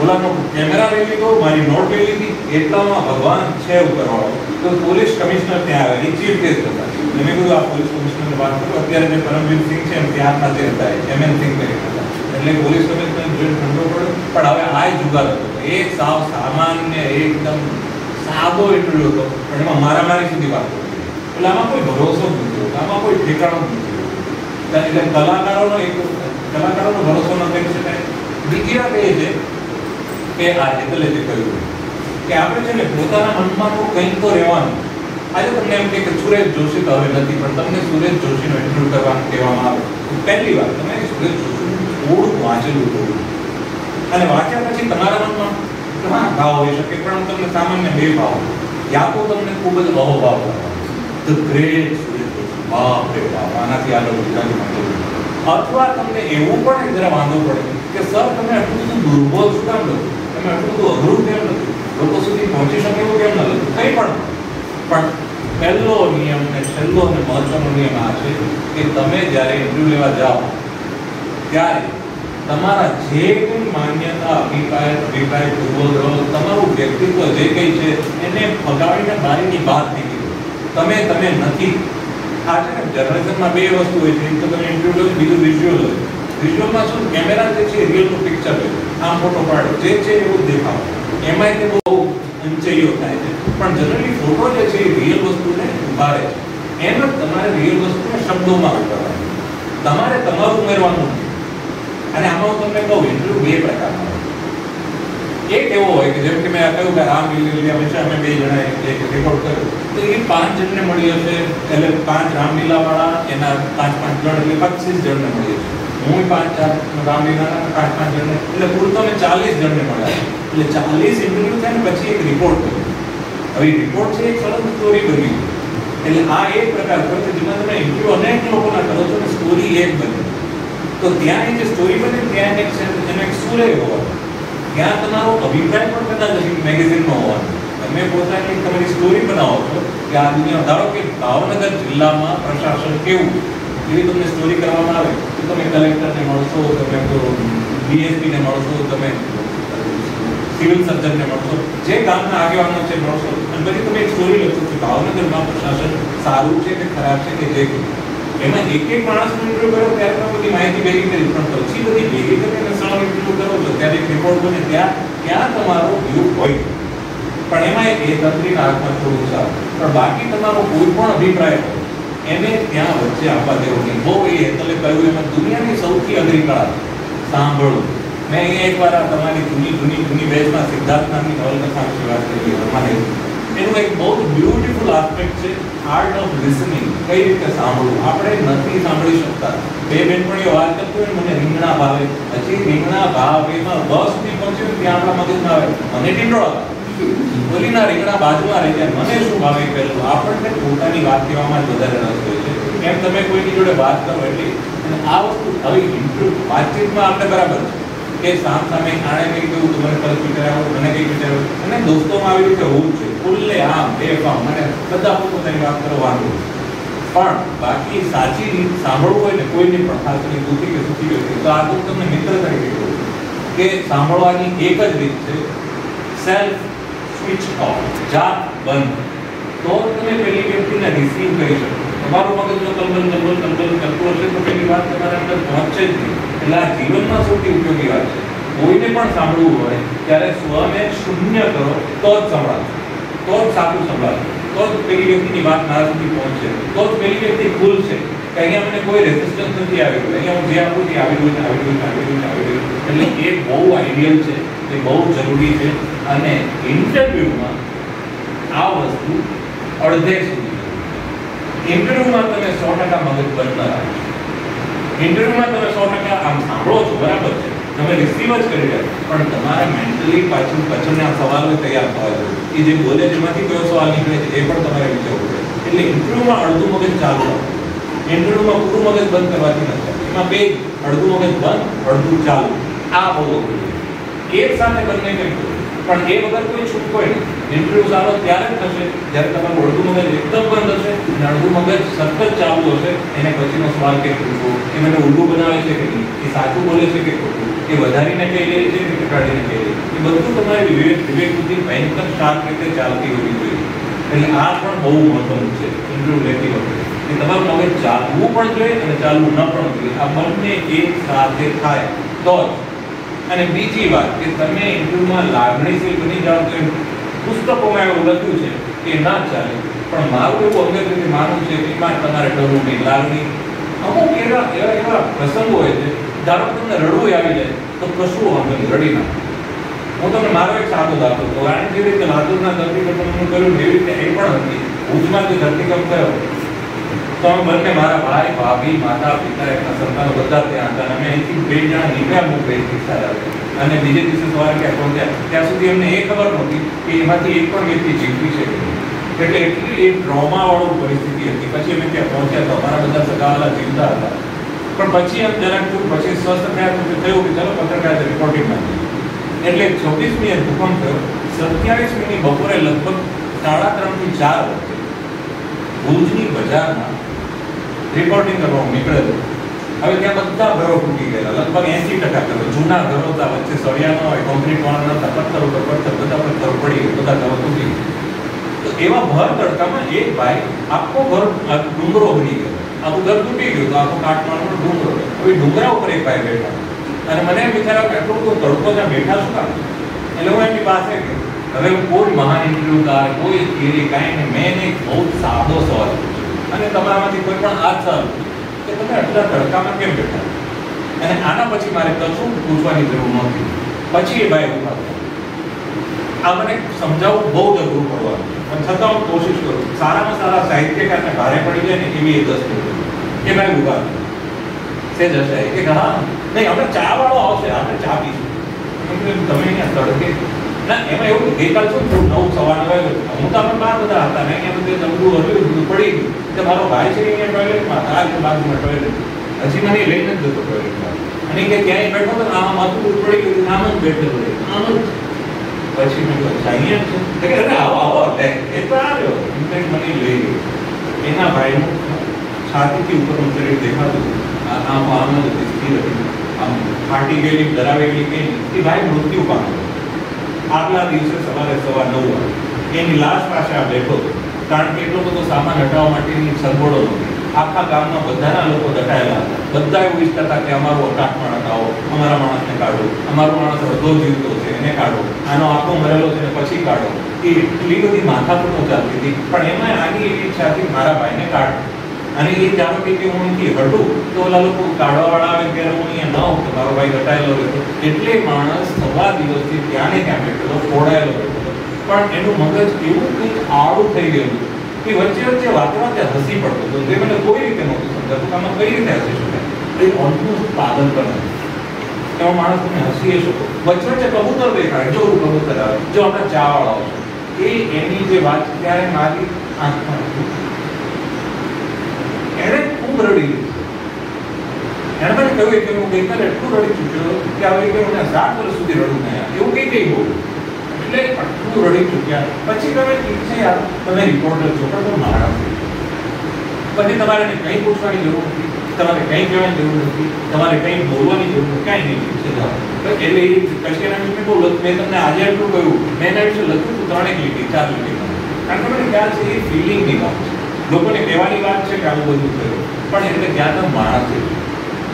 ઓલાનો કેમેરા લઈ લીધો, મારી નોટ લઈ લીધી, એટલામાં ભગવાન છે ઉપરવાળો. તો પોલીસ કમિશનર ત્યાં આવે, એ ચીફ ગેસ્ટ હતા. મેં કીધું આ પોલીસ કમિશનરને વાત કરું, અત્યારે જે પરમવીર સિંહ છે એમ ત્યાંના જે હતા એમએન સિંહ કરીને હતા એટલે પોલીસ કમિશનર જોઈને ઠંડો પડ્યો. પણ હવે આ જુગાર હતો, એક સાવ સામાન્ય એકદમ સાદો ઇન્ટરવ્યુ હતો પણ એમાં મારામારી સુધી વાત કરી. એટલે આમાં કોઈ ભરોસો જ નથી હોતો, આમાં કોઈ ઠેકાણું જ નથી હોતું. એટલે કલાકારોનો ભરોસો ન કરી શકાય. બીજી વાત એ છે કે આ એટલે જે કહ્યું કે આપણે છે ને પોતાના મનમાં તો કંઈક તો રહેવાનું. આજે તમને એમ કે સુરેશ જોશી તો હવે નથી પણ તમને સુરેશ જોશીનો ઇન્ટરવ્યુ કરવાનું કહેવામાં આવે તો પહેલી વાત તમે સુરેશ જોશીનું થોડુંક વાંચેલું થોડું અને વાંચ્યા પછી તમારા મનમાં ઘણા ભાવ હોઈ શકે પણ તમને સામાન્ય 2 ભાવ યા તો તમને ખૂબ જ અહોભાવ કરવાનો ધ ગ્રેટ સુરેશ જોશી બાપ રે બાપ આનાથી આગળ ગુજરાતી માંગો અથવા તમને એવું પણ જરા વાંધો પડે કે સર તમે આટલું બધું દુર્બળ શું કામ લખો, તમે આટલું બધું અઘરું કેમ લખ્યું, લોકો સુધી પહોંચી શકે એવું કેમ ન લખ્યું, કંઈ પણ પહેલો નિયમ ને છેલ્લો અને મહત્વનો નિયમ આ છે કે તમે જ્યારે ઇન્ટરવ્યુ લેવા જાઓ ત્યારે તમારા જે કંઈ માન્યતા અભિપ્રાય પૂર્વગ્રહ તમારું વ્યક્તિત્વ જે કંઈ છે એને ફગાવીને બારીની બહાર નીકળી તમે નથી. આ છે ને જર્નલિઝમમાં 2 વસ્તુ હોય છે, એક તો તમે ઇન્ટરવ્યુ લો, બીજું વિઝ્યુઅલ હોય. વિઝ્યુઅલમાં શું કેમેરા જે છે રિયલનું પિક્ચર હોય, આમ ફોટો પાડે જે છે એવું દેખાવ એમાંય તે બહુ ઊંચાઈઓ થાય છે પણ જનરલી ફોટો જે છે એ રિયલ વસ્તુને ઉભારે છે. એમ જ તમારે રિયલ વસ્તુને શબ્દોમાં ઉતારવાની, તમારે તમારું ઉમેરવાનું નથી. અને આમાં હું તમને કહું ઇન્ટરવ્યુ 2 પ્રકારના હોય. એક એવો હોય કે જેમ કે મેં કહ્યું કે રામલીલા વિશે અમે બે જણાએ એક રેકોર્ડ કર્યો, તો એ 5 જણને મળી હશે, એટલે 5 રામલીલા વાળા એના 5-5 જણ એટલે 25 જણને મળી હશે. હું 5-4 રામલીલાના 5-5 જણને, એટલે કુલ તો અમે 40 જણને મળ્યા. એટલે 40 ઇન્ટરવ્યુ થાય ને પછી એક રિપોર્ટ કર્યો. હવે રિપોર્ટ છે એક સરસ સ્ટોરી બની. એટલે આ એક પ્રકાર પર છે જેમાં તમે ઇન્ટરવ્યુ અનેક લોકોના કરો છો ને સ્ટોરી એક બને. તો ત્યાં એ જે સ્ટોરી બને ત્યાં એક એનો એક સુર હોવાનો, ત્યાં તમારો અભિપ્રાય પણ કદાચ મેગેઝિનમાં હોવાનો. તમે પોતાની તમારી સ્ટોરી બનાવો છો કે આ દુનિયા, ધારો કે ભાવનગર જિલ્લામાં પ્રશાસન કેવું, એવી તમને સ્ટોરી કરવામાં આવે તો તમે કલેક્ટરને મળશો, તમે ડીએસપીને મળશો, તમે સિવિલ સર્જનને મળશો, જે ગામના આગેવાનો છે મળશો, અને પછી તમે એક સ્ટોરી લખો કે ભાવનગરમાં પ્રશાસન સારું છે કે ખરાબ છે કે જે એમાં એક માણસનો ઇન્ટરવ્યુ કરો ત્યારે તમે બધી માહિતી ભેગી કરી, પણ પછી બધી ભેગી કરીને સળંગ ઇન્ટરવ્યુ કરો છો ત્યારે એક રિપોર્ટ બને, ત્યાં તમારો વ્યૂ હોય. પણ એમાં એ તંત્રીના હાથમાં થોડું સારું, પણ બાકી તમારો કોઈ પણ અભિપ્રાય હોય એને ત્યાં વચ્ચે આપવા દેવો નહીં. બહુ એ એટલે કહ્યું એમાં દુનિયાની સૌથી અઘરી કળા સાંભળવું. મેં અહીંયા એકવાર તમારી જૂની બેચમાં સિદ્ધાર્થ નામની નવલકથા વિશે વાત કરી. અમારે એનું એક બહુ બ્યુટીફુલ આસ્પેક્ટ છે આર્ટ ઓફ લિસનિંગ. કઈ રીતે સાંભળવું. આપણે નથી સાંભળી શકતા. બે બેનપણીઓ વાત કરતી હોય મને રીંગણા ભાવે, પછી રીંગણા ભાવ એમાં બસ સુધી પહોંચ્યું ત્યાં આપણા મગજમાં આવે મને ટીંડોળા, બોલીના રીંગણા બાજુમાં રહી જાય મને શું ભાવે પહેલું. આપણને પોતાની વાત કહેવામાં જ વધારે રસ હોય છે. એમ તમે કોઈની જોડે વાત કરો એટલી. અને આ વસ્તુ હવે ઇન્ટરવ્યુ વાતચીતમાં આપણે બરાબર છે કે સામે આણે કઈ કહ્યું તો મને પરત વિચાર્યો, મને કઈ વિચાર્યો, અને દોસ્તોમાં આવી રીતે હોવું છે ખુલ્લે આમ બેફામ મને બધા પોતાની વાત કરવાનું. પણ બાકી સાચી રીત સાંભળવું હોય ને કોઈને પણ, ખાસ કરીને દુઃખી કે સુખી વ્યક્તિ, તો આ તો તમને મિત્ર તરીકે કહું કે સાંભળવાની એક જ રીત છે, સેલ્ફ સ્વિચ ઓફ, જાત બંધ. તો તમે પેલી વ્યક્તિને રિસીવ કરી શકો. તમારું મગજ જો કલબલ કરતું હશે તો પેલી વાત તમારા અંદર પહોંચે જ નહીં. એટલે આ જીવનમાં સૌથી ઉપયોગી વાત છે. કોઈને પણ સાંભળવું હોય ત્યારે સ્વને શૂન્ય કરો તો જ સંભળાશે, તો જ સાચું સંભળાશે, તો જ પેલી વ્યક્તિની વાત મારા સુધી પહોંચશે, તો જ પેલી વ્યક્તિ ખુલશે કે અહીંયા મને કોઈ રેઝિસ્ટન્સ નથી આવી રહ્યું, અહીંયા હું જે આપું તે આવી રહ્યું. એટલે એ બહુ આઈડિયલ છે, એ બહુ જરૂરી છે. અને ઇન્ટરવ્યુમાં આ વસ્તુ અડધે સુધી, ઇન્ટરવ્યુમાં તમે 100% મગજ બંધ ન રાખો. ઇન્ટરવ્યુમાં તમે 100% આમ સાંભળો છો બરાબર છે, તમે રિસીવ જ કરી રહ્યા, પણ તમારે મેન્ટલી પાછું પછીના સવાલો તૈયાર થવા જોઈએ. એ જે બોલે જેમાંથી કયો સવાલ નીકળે છે એ પણ તમારે વિચારવું પડે. એટલે ઇન્ટરવ્યુમાં અડધું મગજ ચાલુ રાખો. ઇન્ટરવ્યુમાં પૂરું મગજ બંધ કરવાથી નથી. એમાં બે, અડધું મગજ બંધ, અડધું ચાલુ. આ બહુ અઘરું છે. એક સાથે બંને કંઈ કરો, પણ એ વગર કોઈ છૂટકો નહીં. ઇન્ટરવ્યુ સારો ત્યારે જ થશે જ્યારે તમારું અડધું મગજ એકદમ બંધ હશે અને અડધું મગજ સતત ચાલુ હશે. એને પછીનો સવાલ કે પૂછવો, એ મને ઊંધું બનાવે છે કે નહીં, એ સાચું બોલે છે કે ખોટું, એ વધારીને કહી લે છે કે ઘટાડીને કહી લે છે, એ બધું તમારી વિવેક બુદ્ધિ ભયંકર શાર્પ રીતે ચાલતી હોવી જોઈએ. એટલે આ પણ બહુ મહત્વનું છે ઇન્ટરવ્યુ લેતી વખતે, કે તમારું મગજ ચાલવું પણ જોઈએ અને ચાલવું ન પણ જોઈએ. આ બંને એક સાથે થાય તો જ. અને બીજી વાત કે તમે ઇન્ટરવ્યુમાં લાગણીશીલ બની જાઓ તો પુસ્તકોમાં એવું લખ્યું છે કે ના ચાલે, પણ મારું એવું અંગત રીતે માનવું છે કે એમાં તમારે ડરવું નહીં. લાગણી અમુક એવા પ્રસંગો હોય છે, ધારો કે તમને રડવું આવી જાય તો કશું વાંધો નહીં, રડી નાખો. હું તમને મારો એક સાદો દાખલો કહું. કારણ જે રીતે લાતુરના ધરતીકંપનું કર્યું એવી રીતે એ પણ હતી. ભુજમાં જે ધરતીકંપ થયો તો અમે બંને, મારા ભાઈ, ભાભી, માતા, પિતા, એમના સંતાનો બધા ત્યાં હતા. અમે અહીંથી 2 જણા નીકળ્યા મુંબઈ રિક્ષા અને બીજે દિવસે સવારે ક્યાં પહોંચ્યા ત્યાં સુધી અમને એ ખબર નહોતી કે એમાંથી એક પણ વ્યક્તિ જીવતી છે. એટલે એટલી એક ડ્રોમાવાળું પરિસ્થિતિ હતી. પછી અમે ત્યાં પહોંચ્યા તો અમારા બધા સગાવાલા જીવતા હતા, પણ પછી એમ જરાક પછી સ્વસ્થ થયા તો થયું કે ચાલો પત્રકાર રિપોર્ટિંગમાં જઈએ. એટલે 26મી ભૂકંપ થયો. 27મીની બપોરે લગભગ 3:30 થી 4 વચ્ચે ભુજની બજારમાં રિપોર્ટિંગ કરવાનું નીકળે છે. હવે ત્યાં બધા ઘરો તૂટી ગયેલા, લગભગ 80% ઘરો, જૂના ઘરો હતા, વચ્ચે સળિયા ન હોય, કોન્ક્રીટ વાળા નતા, પથ્થર ઉપર પથ્થર, બધા પથ્થર પડી ગયા, બધા ઘરો તૂટી ગયા. તો એવા ભર તડકામાં એક ભાઈ આખો ઘર ડુંગરો બની ગયો, આખું ઘર તૂટી ગયું, તો આખો કાટમાળનો ડુંગરો. હવે ડુંગરા ઉપર એક ભાઈ બેઠા અને મને એમ વિચાર આવ્યો કે આટલું બધું તડકો ત્યાં બેઠા શું કામ? એટલે હું એમની પાસે ગયો. હવે કોઈ મહાન ઇન્ટરવ્યુકાર, કોઈ થિયરી કાંઈ નહીં, મેં એક બહુ સાદો સવાલ પૂછ્યો અને તમારામાંથી કોઈ પણ આ સવાલ કે તમે આટલા તડકામાં કેમ બેઠા? અને આના પછી મારે કશું પૂછવાની જરૂર નહોતી. પછી એ ભાઈ ઉભા થયા આ મને સમજાવવું બહુ જ અઘરું પડવાનું છે, પણ છતાં હું કોશિશ કરું. સારામાં સારા સાહિત્યકારને ભારે પડી જાય ને એવી એક વસ્તુ કે ભાઈ ઉભા છે જશે કે હા નહીં આપણે ચા વાળો આવશે, આપણે ચા પીશું. તમે અહીંયા તડકે ના એમાં એવું ગઈકાલ શું થયું 9:15 હું તો આપણે બહાર બધા હતા ને અહીંયા બધું નબળું હતું બધું પડી ગયું કે મારો ભાઈ છે અહીંયા ટોયલેટમાં આ બાજુમાં ટોયલેટ હજી મને લઈને જ જતો ટોયલેટમાં અને કે ક્યાંય બેઠો તો આમ માથું પડી ગયું આમ જ બેઠેલો આમ જ પછી મેં કહ્યું અહીંયા છે કે અરે આવો આવો લે એ તો આવ્યો ઇન્ફેક્ટ મને લઈ ગયો એના ભાઈનું છાતીથી ઉપરનું શરીર દેખાતું આમ આમ જ સ્થિર હતી આમ ફાટી ગયેલી ડરાવેલી કે એ ભાઈ મૃત્યુ પામ્યો. આગલા દિવસે સવારે 9:15 વાગે એની લાશ પાસે આ બેઠો કારણ કે એટલો બધો સામાન હટાવવા માટેની સગવડો નહોતી. આખા ગામના બધાના લોકો દટાયેલા હતા. બધા એવું ઈચ્છતા હતા કે અમારું અટાકમાં હટાવો, અમારા માણસને કાઢો, અમારો માણસ અડધો જીવતો છે એને કાઢો, આનો આખો મરેલો છે ને પછી કાઢો. એ એટલી બધી માથાકૂટો ચાલતી હતી, પણ એમાં આની એવી ઈચ્છા હતી મારા ભાઈને કાઢ. અને એ જાણતી કે હું અહીંથી હટું તો ઓલા લોકો કાઢવાવાળા આવે ત્યારે હું અહીંયા ન હોઉં તો મારો ભાઈ દટાયેલો રહેતો. એટલે માણસ સવા દિવસથી ત્યાં ને ત્યાં બેઠેલો ખોડાયેલો બેઠેલો, પણ એનું મગજ એવું કંઈક આળું થઈ ગયું કે વચ્ચે વચ્ચે વાતે હસી પડતો હતો. જે મને કોઈ રીતે નહોતું સમજાતું કે આમાં કઈ રીતે હસી શકાય. એ ઓલમોસ્ટ પાગલ પણ નથી એવો માણસ તમે હસી શકો. વચ્ચે વચ્ચે કબૂતર દેખાય, જો કબૂતર આવે, જો આપણા ચા વાળાઓ છે એ એની જે વાત ત્યારે મારી આંખમાં એને ખૂબ રડી લીધી. એને મને કહ્યું કે હું ગઈકાલે એટલું રડી ચૂક્યો કે હવે કે મને 7 વર્ષ સુધી રડું નહીં એવું કઈ બોલું એટલે આટલું રડી ચૂક્યા. પછી તમે ઠીક છે યાર તમે રિપોર્ટર છો પણ તમે માણસ પછી તમારે કંઈ પૂછવાની જરૂર નથી, તમારે કંઈ કહેવાની જરૂર નથી, તમારે કંઈ બોલવાની જરૂર નથી, કાંઈ નહીં છે જાઓ. એટલે એ પછી એના વિશે બહુ મેં તમને આજે એટલું કહ્યું મેં એના વિશે લખ્યું હતું 3 લીટી 4 લીટી કારણ કે મને ખ્યાલ છે એ ફિલિંગની વાત છે. લોકોને કહેવાની વાત છે કે આવું બધું થયું પણ એટલે ત્યાં તો માણસ છે.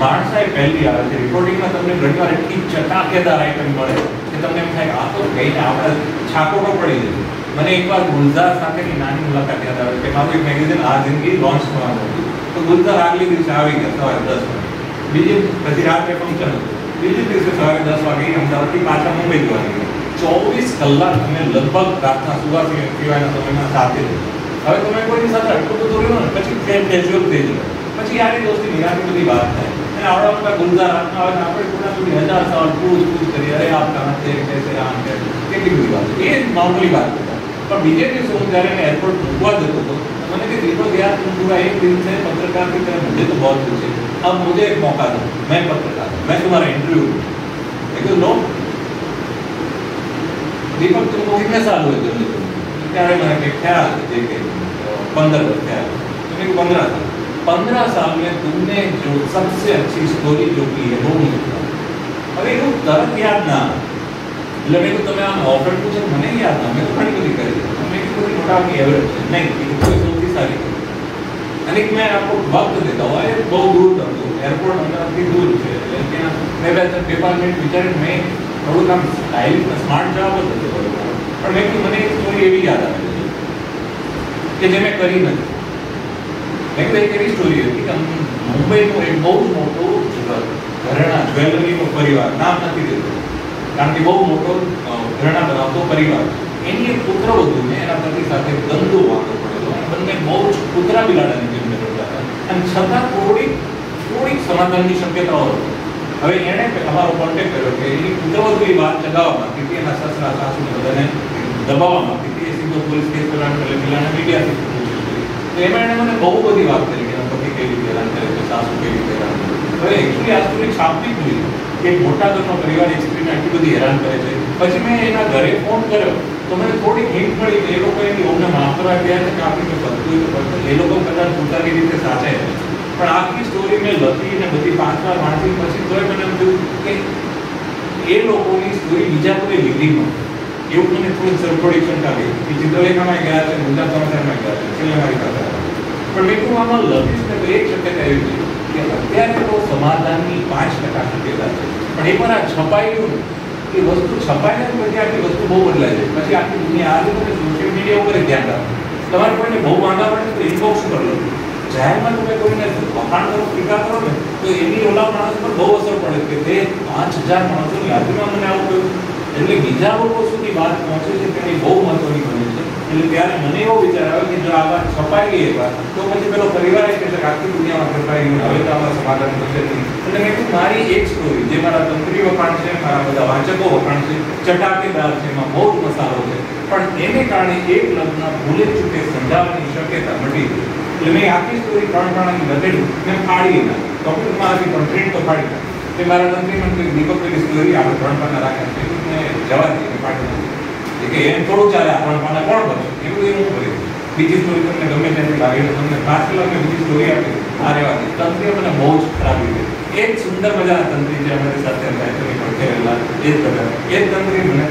માણસાઈ પહેલી આવે છે. રિપોર્ટિંગમાં તમને ઘણીવાર એટલી ચટાકેદાર આઈટમ મળે કે તમને એમ થાય આ તો કહીને આપણે છાપોટો પડી જશે. મને એકવાર ગુલઝાર સાથેની નાની મુલાકાત યાદ આવે કે મારું એક મેગેઝિન આ જિંદગી લોન્ચ થવાનું હતું તો ગુલઝાર આગલી દિવસે આવી ગયા સવારે 10 વાગે. બીજી પછી રાત્રે ફંક્શન હતું. બીજી દિવસે સવારે 10 વાગે અમદાવાદથી પાછા મુંબઈ જવા નીકળ્યા. 24 કલાક અમે લગભગ રાતના સુવા સિવાયના સમયમાં સાથે હવે તમે કોઈની સાથે આટલું બધું રહ્યો ને પછી કેઝ્યુઅલ થઈ જાય પછી યારી દોસ્તી નિરાની બધી વાત થાય અને આવડા મોટા ગુલઝાર હાથમાં આવે આપણે કોના સુધી 1000 સવાલ પૂછ કરીએ અરે આપ કહાં છે कैसे આમ છે કેટલી બધી વાત એ નોર્મલી વાત હતા. પણ બીજે દિવસે હું જ્યારે એને એરપોર્ટ મૂકવા જતો હતો मैंने कहा दीपक यार तुम पूरा एक दिन से पत्रकार की तरह मुझे तो बहुत पूछे अब मुझे एक मौका दो मैं पत्रकार मैं तुम्हारा इंटरव्यू लेकिन नो दीपक तुमको कितने साल हुए जर्नलिज्म ત્યારે મને કે ખ્યાल જે કે 15 वर्ष ख्याल मैंने 15 साल में तुमने जो सबसे अच्छी स्टोरी जो की है वो मुझे अरे वो तरत याद ना એટલે મેં તમે આમ ઓફર પૂછે મને યાદ ના મેં તો ઘણી બધી કરી મેં કોઈ મોટા की एवरेज नहीं ये कोई सौથી સારી અને मैं आपको वक्त देता हूँ ये बहुत दूर तक तो एयरपोर्ट अंदर दूर છે लेकिन मैं बेहतर डिपार्टमेंट विचार में થોડું કામ સ્ટાઇલિશ સ્માર્ટ જવાબ જ હતો પણ મેં કીધું મને એક સ્ટોરી એવી યાદ આવે કે જે મેં કરી નથી. મેં કીધું એક એવી સ્ટોરી હતી કે મુંબઈનું એક બહુ જ મોટું ઘરેણા જ્વેલરીનો પરિવાર નામ નથી દેતો કારણ કે બહુ મોટો ઘરેણા બનાવતો પરિવાર એની એક પુત્રવધૂને એના પતિ સાથે ગંદુ વાંધો પડેલો અને બંને બહુ જ કૂતરા બિલાડાની જેમ રહેતા હતા અને છતાં થોડીક સમાધાનની શક્યતાઓ હતી. હવે એણે અમારો કોન્ટેક્ટ કર્યો કે એની પુત્રવધુ એ વાત ચગાવવા માંગતી હતી એના સસરા સાસુને બધાને દબાવવા માંગતી હતી એ સીધો પોલીસ કેસ કરવાનું એટલે પેલાને મીડિયાથી પૂછ્યું તો એમાં એણે મને બહુ બધી વાત કરી કે એના પતિ કઈ રીતે હેરાન કરે છે સાસુ કઈ રીતે હેરાન કરે છે. હવે એકચ્યુઅલી આ સ્ટોરી છાપતી જ જોઈ કે મોટા ઘરનો પરિવાર એક સ્ત્રીને આટલી બધી હેરાન કરે છે. પછી મેં એના ઘરે ફોન કર્યો તો મને થોડીક હિન્ટ મળી કે એ લોકો એની ઓમને માફ કરવા ગયા છે કે આપણી કોઈ બધું તો પડતું એ લોકો કદાચ પોતાની રીતે સાચે પણ આખી સ્ટોરી મેં લખીને બધી 5 વાર વાંચી પછી તોય મને એમ થયું કે એ લોકોની સ્ટોરી બીજા કોઈ લીધી નહોતી એવું મને થોડી સરખોડી શંકા ગઈ કે ચિત્રલેખામાં ગયા છે ગુજરાત સમાચારમાં ગયા છે છેલ્લે મારી પાસે પણ મેં કહું આમાં લખીશ ને તો એક શક્યતા એવી છે કે અત્યારે તો સમાધાનની 5% શક્યતા છે પણ એકવાર આ છપાઈ ગયું એ વસ્તુ છપાય ને પછી આખી વસ્તુ બહુ બદલાય છે પછી આખી દુનિયા આજે તમે સોશિયલ મીડિયા ઉપર ધ્યાન રાખો તમારે કોઈને બહુ વાંધા પડે તો ઇનબોક્સ પર લખો જાહેરમાં તમે કોઈને વખાણ કરો ટીકા કરો ને તો એની ઓલા માણસ પર બહુ અસર પડે કે તે 5000 માણસોની હાજરીમાં મને આવું કહ્યું એટલે બીજા લોકો સુધી વાત પહોંચે છે તેની બહુ મહત્વની બને છે. એટલે ત્યારે મને એવો વિચાર આવ્યો કે જો આ વાત છપાઈ ગઈ એકવાર તો પછી પેલો પરિવાર કે આખી દુનિયામાં છપાઈ ગયું, હવે તો આમાં સમાધાન થશે નહીં. એટલે મેં કીધું મારી એક સ્ટોરી જે મારા તંત્રી વખાણ છે, મારા બધા વાચકો વખાણ છે, ચટાકેદાર છે, એમાં બહુ જ મસાલો છે, પણ એને કારણે એક લગ્ન ભૂલે ચૂકે સંધાવાની શક્યતા મટી ગઈ. એટલે મેં આખી સ્ટોરી ત્રણ લખેલી, મેં ફાડી નાખી, ટોપિકમાં હતી પણ પ્રિન્ટ તો ફાડી નાખી. કે મારા તંત્રી મંત્રી દીપકની સ્ટોરી આપણે ત્રણ પાના રાખ્યા છે, મેં જવા દઈએ ફાડી નાખી કે એમ થોડું ચાલે, આ ત્રણ પાના કોણ ભરશે, એવું હું ભરી. બીજી સ્ટોરી તમને ગમે ત્યાંથી લાગે તો તમને પાછળ મેં બીજી સ્ટોરી આપી, આ રહેવા દે. તંત્રી મને બહુ જ ખરાબ રીતે એક સુંદર મજાના તંત્રી જે અમારી સાથે રહેલા એ જ બધા એ તંત્રી મને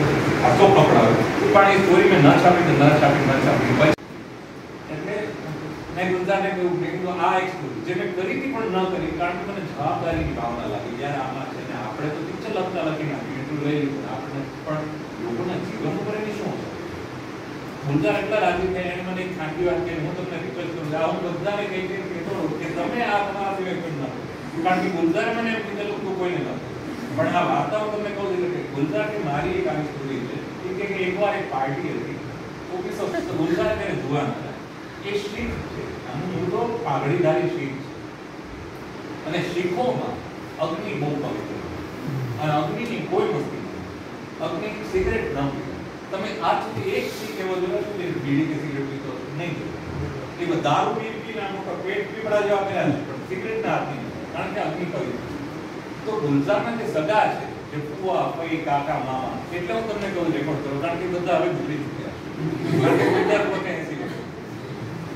હાથો પકડાવ્યો, પણ એ સ્ટોરી મેં ન છાપી એટલે મેં ગુલજારને કહ્યું, મેં કીધું આ એક સ્ટોરી જે મેં કરી હતી પણ ન કરી, કારણ કે મને જવાબદારીની ભાવના લાગી. યાર આમાં છે ને આપણે તો પિક્ચર લખતા લખી નાખ્યું, એટલું લઈ લીધું આપણે, પણ લોકોના જીવન ઉપર એની શું છે. ગુલજાર એટલા રાજી થયા, એને મને એક ખાંટી વાત કહી, હું તમને રિક્વેસ્ટ કરું છું, હું બધાને કહી કહેતો કે તમે આ તમારા સિવાય કોઈ ના, કારણ કે ગુલજારે મને એમ કીધેલું તું કોઈને ન, પણ આ વાર્તાઓ તમને કહું છું કે ગુલજાર કે મારી એક આવી સ્ટોરી છે કે એકવાર એક પાર્ટી હતી, તો ગુલજારે તેને જોવા ન એ શીખ છે, હું તો પાઘડીધારી શીખ છે, અને શીખોમાં અગ્નિ બહુ પવિત્ર, અને અગ્નિની કોઈ મસ્તી નથી, અગ્નિ સિગરેટ ન પીવે. તમે આજ સુધી એક શીખ એવો જોયો છે કે બીડી કે સિગરેટ પીતો નહીં જોયો. એ દારૂ પીને આમ પેટ પીપળા જેવા કર્યા છે, પણ સિગરેટ ના આપી, કારણ કે અગ્નિ પવિત્ર. તો ગુલજારના જે સગા છે, જે ફુવા, ફઈ, કાકા, મામા, એટલે હું તમને કહું રેકોર્ડ કરું, કારણ કે બધા હવે ભૂલી ચૂક્યા છે, કારણ કે ગુલજાર પોતે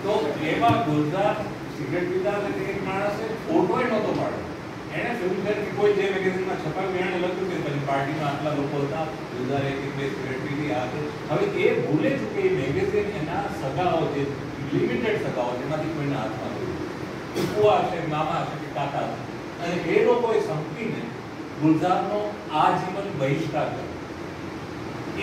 તો એવા ગુલજાર સિગરેટ પીતા એટલે એક માણસે ફોટોય નહોતો પાડ્યો. એને ફિલ્મફેર કે કોઈ જે મેગેઝિનમાં છપાયું એને લખ્યું કે પછી પાર્ટીમાં આટલા લોકો હતા, ગુલજારે એક બે સિગરેટ પીધી આ છે. હવે એ ભૂલે છે કે એ મેગેઝિન એના સગાઓ જે લિમિટેડ સગાઓ જેમાંથી કોઈના હાથમાં ગયું, ફુવા છે, મામા છે કે કાકા છે, અને એ લોકોએ સંપીને ગુલજારનો આજીવન બહિષ્કાર કર્યો.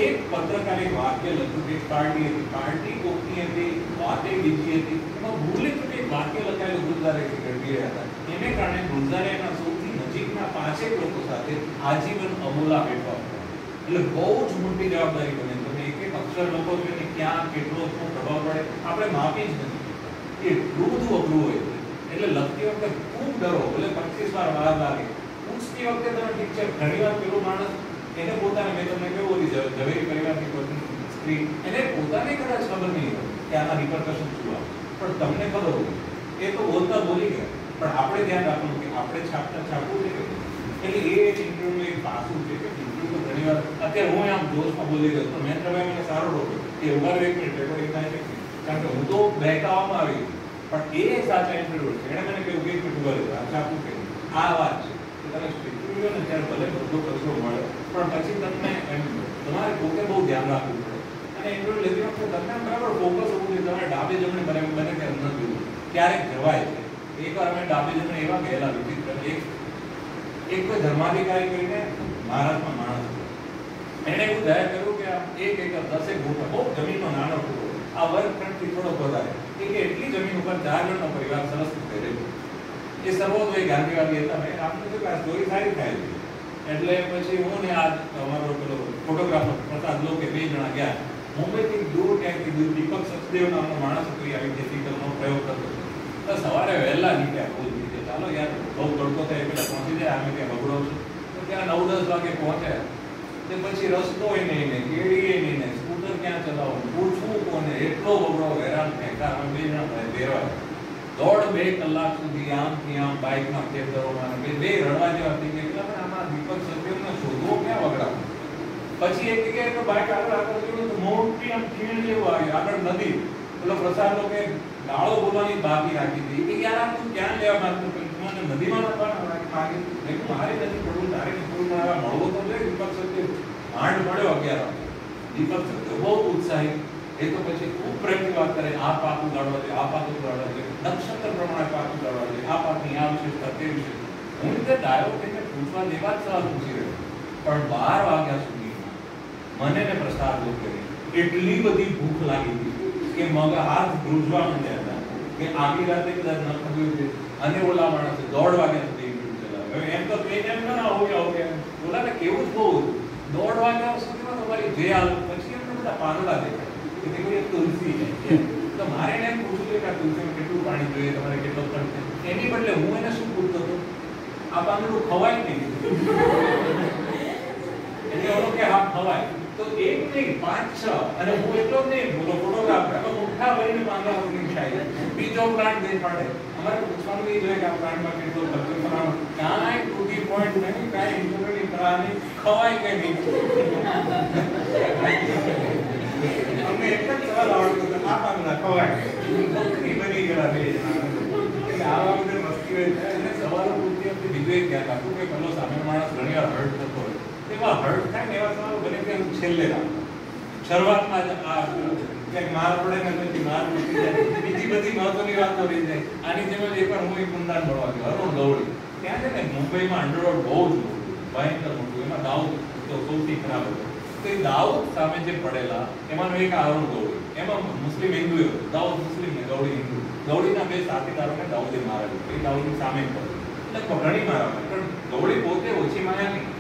એક પત્રકારે એક વાક્ય લખ્યું કે પાર્ટી કોકની હતી, વાતે બીજી હતી, એમાં ભૂલે તો એક વાક્ય લખાયેલું ગુલજારે સિગરેટ પીયા હતા. એને કારણે ગુલજારે એના સૌથી નજીકના 5 લોકો સાથે આજીવન અબોલા બેઠવા. એટલે બહુ જ મોટી જવાબદારી બને. તમે એક એક અક્ષર લોકો છો ને ક્યાં કેટલો શું પ્રભાવ પડે આપણે માપી જ નથી. એટલું બધું અઘરું હોય છે. એટલે લખતી વખતે ખૂબ ડરો, ભલે 25 વાર વાર લાગે. પૂછતી વખતે તમે ઠીક છે, ઘણી વાર પેલો માણસ એને પોતાને, મેં તમને કેવું બોલી ઝવેરી પરિવારની કોઈ સ્ત્રી, એને પોતાને કદાચ ખબર નહીં હોય કે આના રિપરકશન શું આવે, પણ તમને ખબર હોય. એ તો બોલતા બોલી ગયા, પણ આપણે ધ્યાન રાખવું કે આપણે છાપવું છે. એટલે એ ઇન્ટરવ્યુનું એક પાસું છે કે ઇન્ટરવ્યુ તો ઘણી વાર, અત્યારે હું આમ જોશમાં બોલી ગયો તો મેં તમે મને સારો રોક્યો કે ઉભા 1 મિનિટ રેકોર્ડિંગ થાય છે, કારણ કે હું તો બહેકાવામાં આવી ગયો. પણ એ સાચા ઇન્ટરવ્યુ છે. એણે મને કહ્યું કે 1 મિનિટ ઉભા રહ્યો, આ છાપવું કે આ વાત છે કે તમે સ્પીકર ને ત્યારે ભલે બધો કચરો મળે, પણ પછી તમને તમારે પોતે બહુ ધ્યાન રાખવું પડે. અને ઇન્ટરવ્યુ લેતી વખતે તમને બરાબર ફોકસ હોવું જોઈએ. તમારે ડાબે જમણે બને કે ન જોવું, ક્યારેક જવાય છે. એકવાર અમે ડાબે જમણે એવા ગયેલા વિચિત્ર, એક કોઈ ધર્માધિકારી કરીને મહારાષ્ટ્રમાં માણસ હતો. એણે એવું જાહેર કર્યું કે એક એકર 10 ગુંઠા, બહુ જમીનનો નાનો ટુકડો, આ વર્ગફ્રન્ટથી થોડો વધારે, કે એટલી જમીન ઉપર 4 જણનો પરિવાર સરસ રીતે રહે. એ સર્વોદય ગાંધીવાદી હતા. મેં આપણે તો આ સ્ટોરી સારી થાય છે. એટલે પછી હું ને આ અમારો પેલો ફોટોગ્રાફર પ્રસાદ લોકે 2 જણા ગયા મુંબઈથી દૂર, ક્યાંકથી દૂર. દીપક સચદેવ નામનો માણસ હતો, આવી કેમિકલનો પ્રયોગ કરતો હતો. તો સવારે વહેલા નીકળ્યા, બહુ રીતે ચાલો યાર બહુ તડકો થાય પેલા પહોંચી જાય, અમે ત્યાં બગડો છું. તો ત્યાં 9-10 વાગે પહોંચ્યા. તે પછી રસ્તો નહીં ને કેડીએ નહીં ને સ્કૂટર ક્યાં ચલાવવાનું, પૂછવું કોને, એટલો બગડો, હેરાન ફેંકા. અમે 2 જણા બેરવા 1.5-2 કલાક સુધી આમથી આમ બાઇકમાં ખેતરોમાં બે રડવા જેવા થઈ ગયા. પણ આમાં દીપક સત્યને શોધવો ક્યાં વગડાવો. પછી એક જગ્યાએ તો બાઇક આગળ ગયું તો મોટી આમ ખીણ જેવું આવ્યું, આગળ નદી. પેલો પ્રસાદ લોકે ગાળો બોલવાની બાકી રાખી હતી કે યાર આ તું ક્યાં લેવા માંગતો, મને નદીમાં નડવાનું માંગે. મેં કહ્યું મારે નથી પડવું, તારે થોડું ના મળવો તો જોઈએ. દીપક સત્ય માંડ મળ્યો 11 વાગે. દીપક સત્ય બહુ ઉત્સાહી. એ તો પછી ખૂબ પ્રેમની વાત કરે, આ પાક ઉગાડવા જોઈએ, આ પાક ઉગાડવા જોઈએ, નક્ષત્ર પ્રમાણે પાક ઉગાડવા જોઈએ, આ પાકની આ વિશેષતા તે વિશેષતા. હું રીતે ડાયો થઈને પૂછવા જેવા જ સવાલ પૂછી રહ્યો. પણ 12 વાગ્યા સુધીમાં મને ને પ્રસાદ કરી એટલી બધી ભૂખ લાગી હતી કે મગા હાથ ધ્રુજવા માંડ્યા હતા કે આગલી રાતે કદાચ ન ખબર છે. અને ઓલા માણસે 1.5 વાગ્યા સુધી ચલાવ્યો. એમ તો એમ ના હોય બોલા ને કેવું જ બહુ 1.5 વાગ્યા સુધી તમારી જે હાલત પછી એમને બધા પાંદડા દેખાય કે તે કોઈ એક તુલસી છે તો મારે એને એમ પૂછવું કે આ તુલસીમાં કેટલું પાણી જોઈએ તમારે કેટલો ખર્ચ છે એની બદલે હું એને શું પૂછતો હતો આ પાંદડું ખવાય નહીં એટલે ઓલો કે હા ખવાય તો એક નહીં 5-6 અને હું એટલો જ નહીં બોલો ફોટોગ્રાફર તો મોટા ભરીને પાંદડા ઉગી થાય બીજો પ્લાન્ટ દેખાડે અમારે પૂછવાનું એ જોઈએ કે આ પ્લાન્ટમાં કેટલો ખર્ચો કરવાનો કાંઈ ટૂટી પોઈન્ટ નહીં કાંઈ ઇન્ટરવ્યુ કરવાની ખવાય કે નહીં અમને એક જ સવાલ આવડતો હતો આ પાંદડા ખવાય નોકરી બની ગયા બે એટલે આવા બધે મસ્તી હોય છે એટલે સવાલો પૂછતી વખતે બીજું એક ધ્યાન રાખવું કે પેલો સામે માણસ ઘણી વાર હર્ટ થતો હોય એવા હર્ટ થાય ને એવા સવાલો બને ત્યાં છેલ્લે રાખો શરૂઆતમાં જ આ ક્યાંક માર પડે ને પછી માર મૂકી જાય બીજી બધી મહત્વની વાતો રહી જાય આની જેમ જ એકવાર હું એક કુંડાન મળવા ગયો અરુણ ગવળી ત્યાં છે ને મુંબઈમાં અંડરવર્લ્ડ બહુ જ ભયંકર મોટું એમાં દાઉદ તો સૌથી ખરાબ હતો તો એ દાઉદ સામે જે પડેલા એમાંનો એક અરુણ ગવળી એમાં મુસ્લિમ હિન્દુ દાઉદ મુસ્લિમ ને ગવળી હિન્દુ ગવળીના બે સાથીદારોને દાઉદે મારેલું એ દાઉદની સામે પડ્યું એટલે ઘણી મારા પણ ગવળી પોતે ઓછી માયા નહીં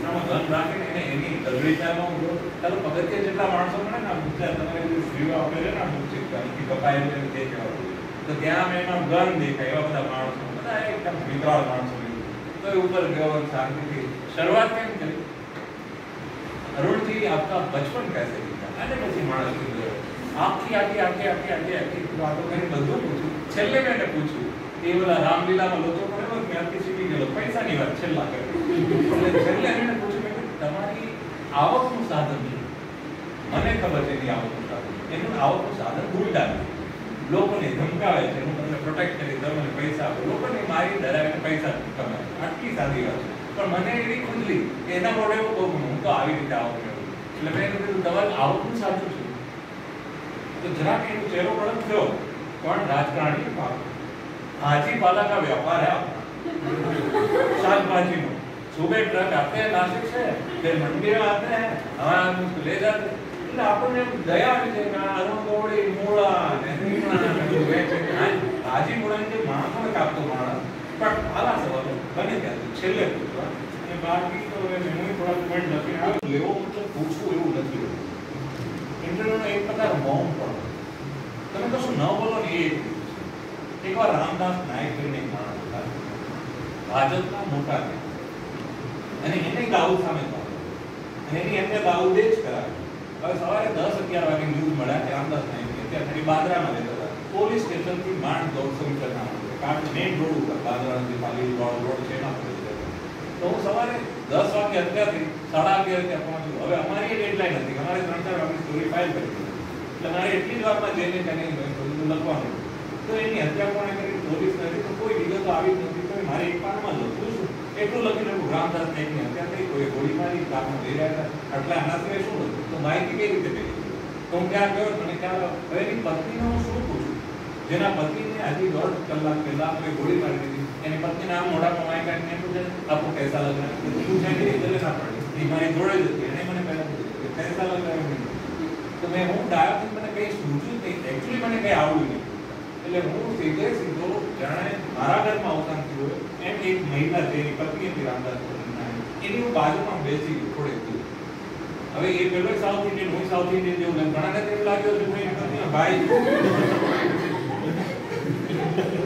ધન રાખીને એને એની દરવેચામાં હું ચાલો પગથિયા જેટલા માણસો મળે ને ગુજરાત તમારે જે સ્ત્રીઓ આપે છે ને મુખ્ય અહીંથી કપાયેલું એને તે કહેવાતું તો ત્યાં મેં એમાં ગન દેખાય એવા બધા માણસો બધા એકદમ વિકરાળ માણસો તો એ ઉપર ગયો શાંતિથી શરૂઆત કેમ કરી अरुण जी आपका बचपन कैसे बीता અને પછી માણસ કીધું આખી વાતો કરીને બધું પૂછ્યું છેલ્લે મેં પૂછ્યું એ બોલા રામલીલામાં લોચો પડેલો મેં આખી શીખી ગયેલો પૈસાની વાત છેલ્લા કરી એટલે છેલ્લે મેં પૂછ્યું મેં તમારી આવકનું સાધન છે મને ખબર છે એની આવકનું સાધન એનું આવકનું સાધન ગુંડા લોકોને ધમકાવે છે હું તમને પ્રોટેક્ટ કરી દઉં મને પૈસા આપો લોકોને મારી ડરાવીને પૈસા કમાય આટલી સાદી વાત છે પણ મને એવી ખુલ્લી કે એના મોઢે હું કહું હું તો આવી રીતે આવક મેળવું એટલે મેં કીધું તમારું આવકનું સાધન છે तो जरा के चेहरो कड़क थयो कौन राजकारणी भाजी पाला का व्यापार है शाक भाजी में सुबह ट्रक आते हैं नासिक से फिर मंडी में आते हैं हमारा उसको ले जाते એટલે આપણને દયા આવી છે કે અરુણ ગવળી મૂળા ને રીંગણા ને બધું વેચે ભાજી મૂળાની જે માણસોને કાપતો માણસ પણ આવા સવાલો બને ત્યાં છેલ્લે પૂછવા અને બાકી તો હવે હું થોડા પોઈન્ટ લખીને આવ્યો લેવો મતલબ પૂછવું એવું નથી ઇન્ટરવ્યુનો એક પ્રકાર મૌન પડો તમે કશું ન બોલો ને એ એકવાર રામદાસ નાયક કરીને એક માણસ હતા ભાજપના મોટા છે અને એને દાઉદ સામે અને એની એમને દાઉદે જ કરાવ્યું હવે સવારે 10-11 વાગે ન્યૂઝ મળ્યા કે રામદાસ નાયક અત્યારે ખાલી બાંદ્રામાં રહેતા હતા પોલીસ સ્ટેશનથી માંડ 150 મીટર ના કારણ મેઇન રોડ ઉપર બાંદ્રાથી પાલી રોડ છે એના પર તો હું સવારે 10 વાગે અત્યારથી 11:30 ત્યાં પહોંચ્યું હવે અમારી ડેડલાઈન હતી અમારે 3-4 વાગે સ્ટોરી ફાઇલ કરી એટલે મારે એટલી જ વારમાં જઈને તેને બધું લખવાનું તો એની હત્યા કોણે કરી પોલીસ નથી તો કોઈ વિગતો આવી જ નથી તો મારે એક પાનમાં લખવું છું એટલું લખી લખું રામદાસ નાયકની હત્યા થઈ કોઈ ગોળી મારી કામમાં લઈ રહ્યા હતા એટલે આના સિવાય શું હતું તો માહિતી કઈ રીતે મળી તો હું ત્યાં ગયો અને ત્યાં હવે એની પત્નીને હું શું પૂછું જેના પતિને આજે 1.5 કલાક પહેલા કોઈ ગોળી મારી દીધી એની પત્નીના આમ મોઢા કમાઈ કાઢીને પૂછે આપકો कैसा लग रहा है पूछा कि इधर ना पड़ी ये मारी जोड़े देती है मैंने पहले पूछा कैसा लग रहा है तो मैं हूं डायरेक्ट मैंने कहीं सूझ्યું नहीं एक्चुअली मैंने कहीं આવડ્યું નહીં એટલે હું સીધો જાણે મારા ઘરમાં અવસાન થયું એમ એક મહિલા જેની પત્ની હતી રામદાસ એની હું બાજુમાં બેસી ગયો થોડે દૂર હવે એ પેલો સાઉથ ઇન્ડિયન હું સાઉથ ઇન્ડિયન જેવું ઘણાને તેમ લાગ્યો કે ભાઈ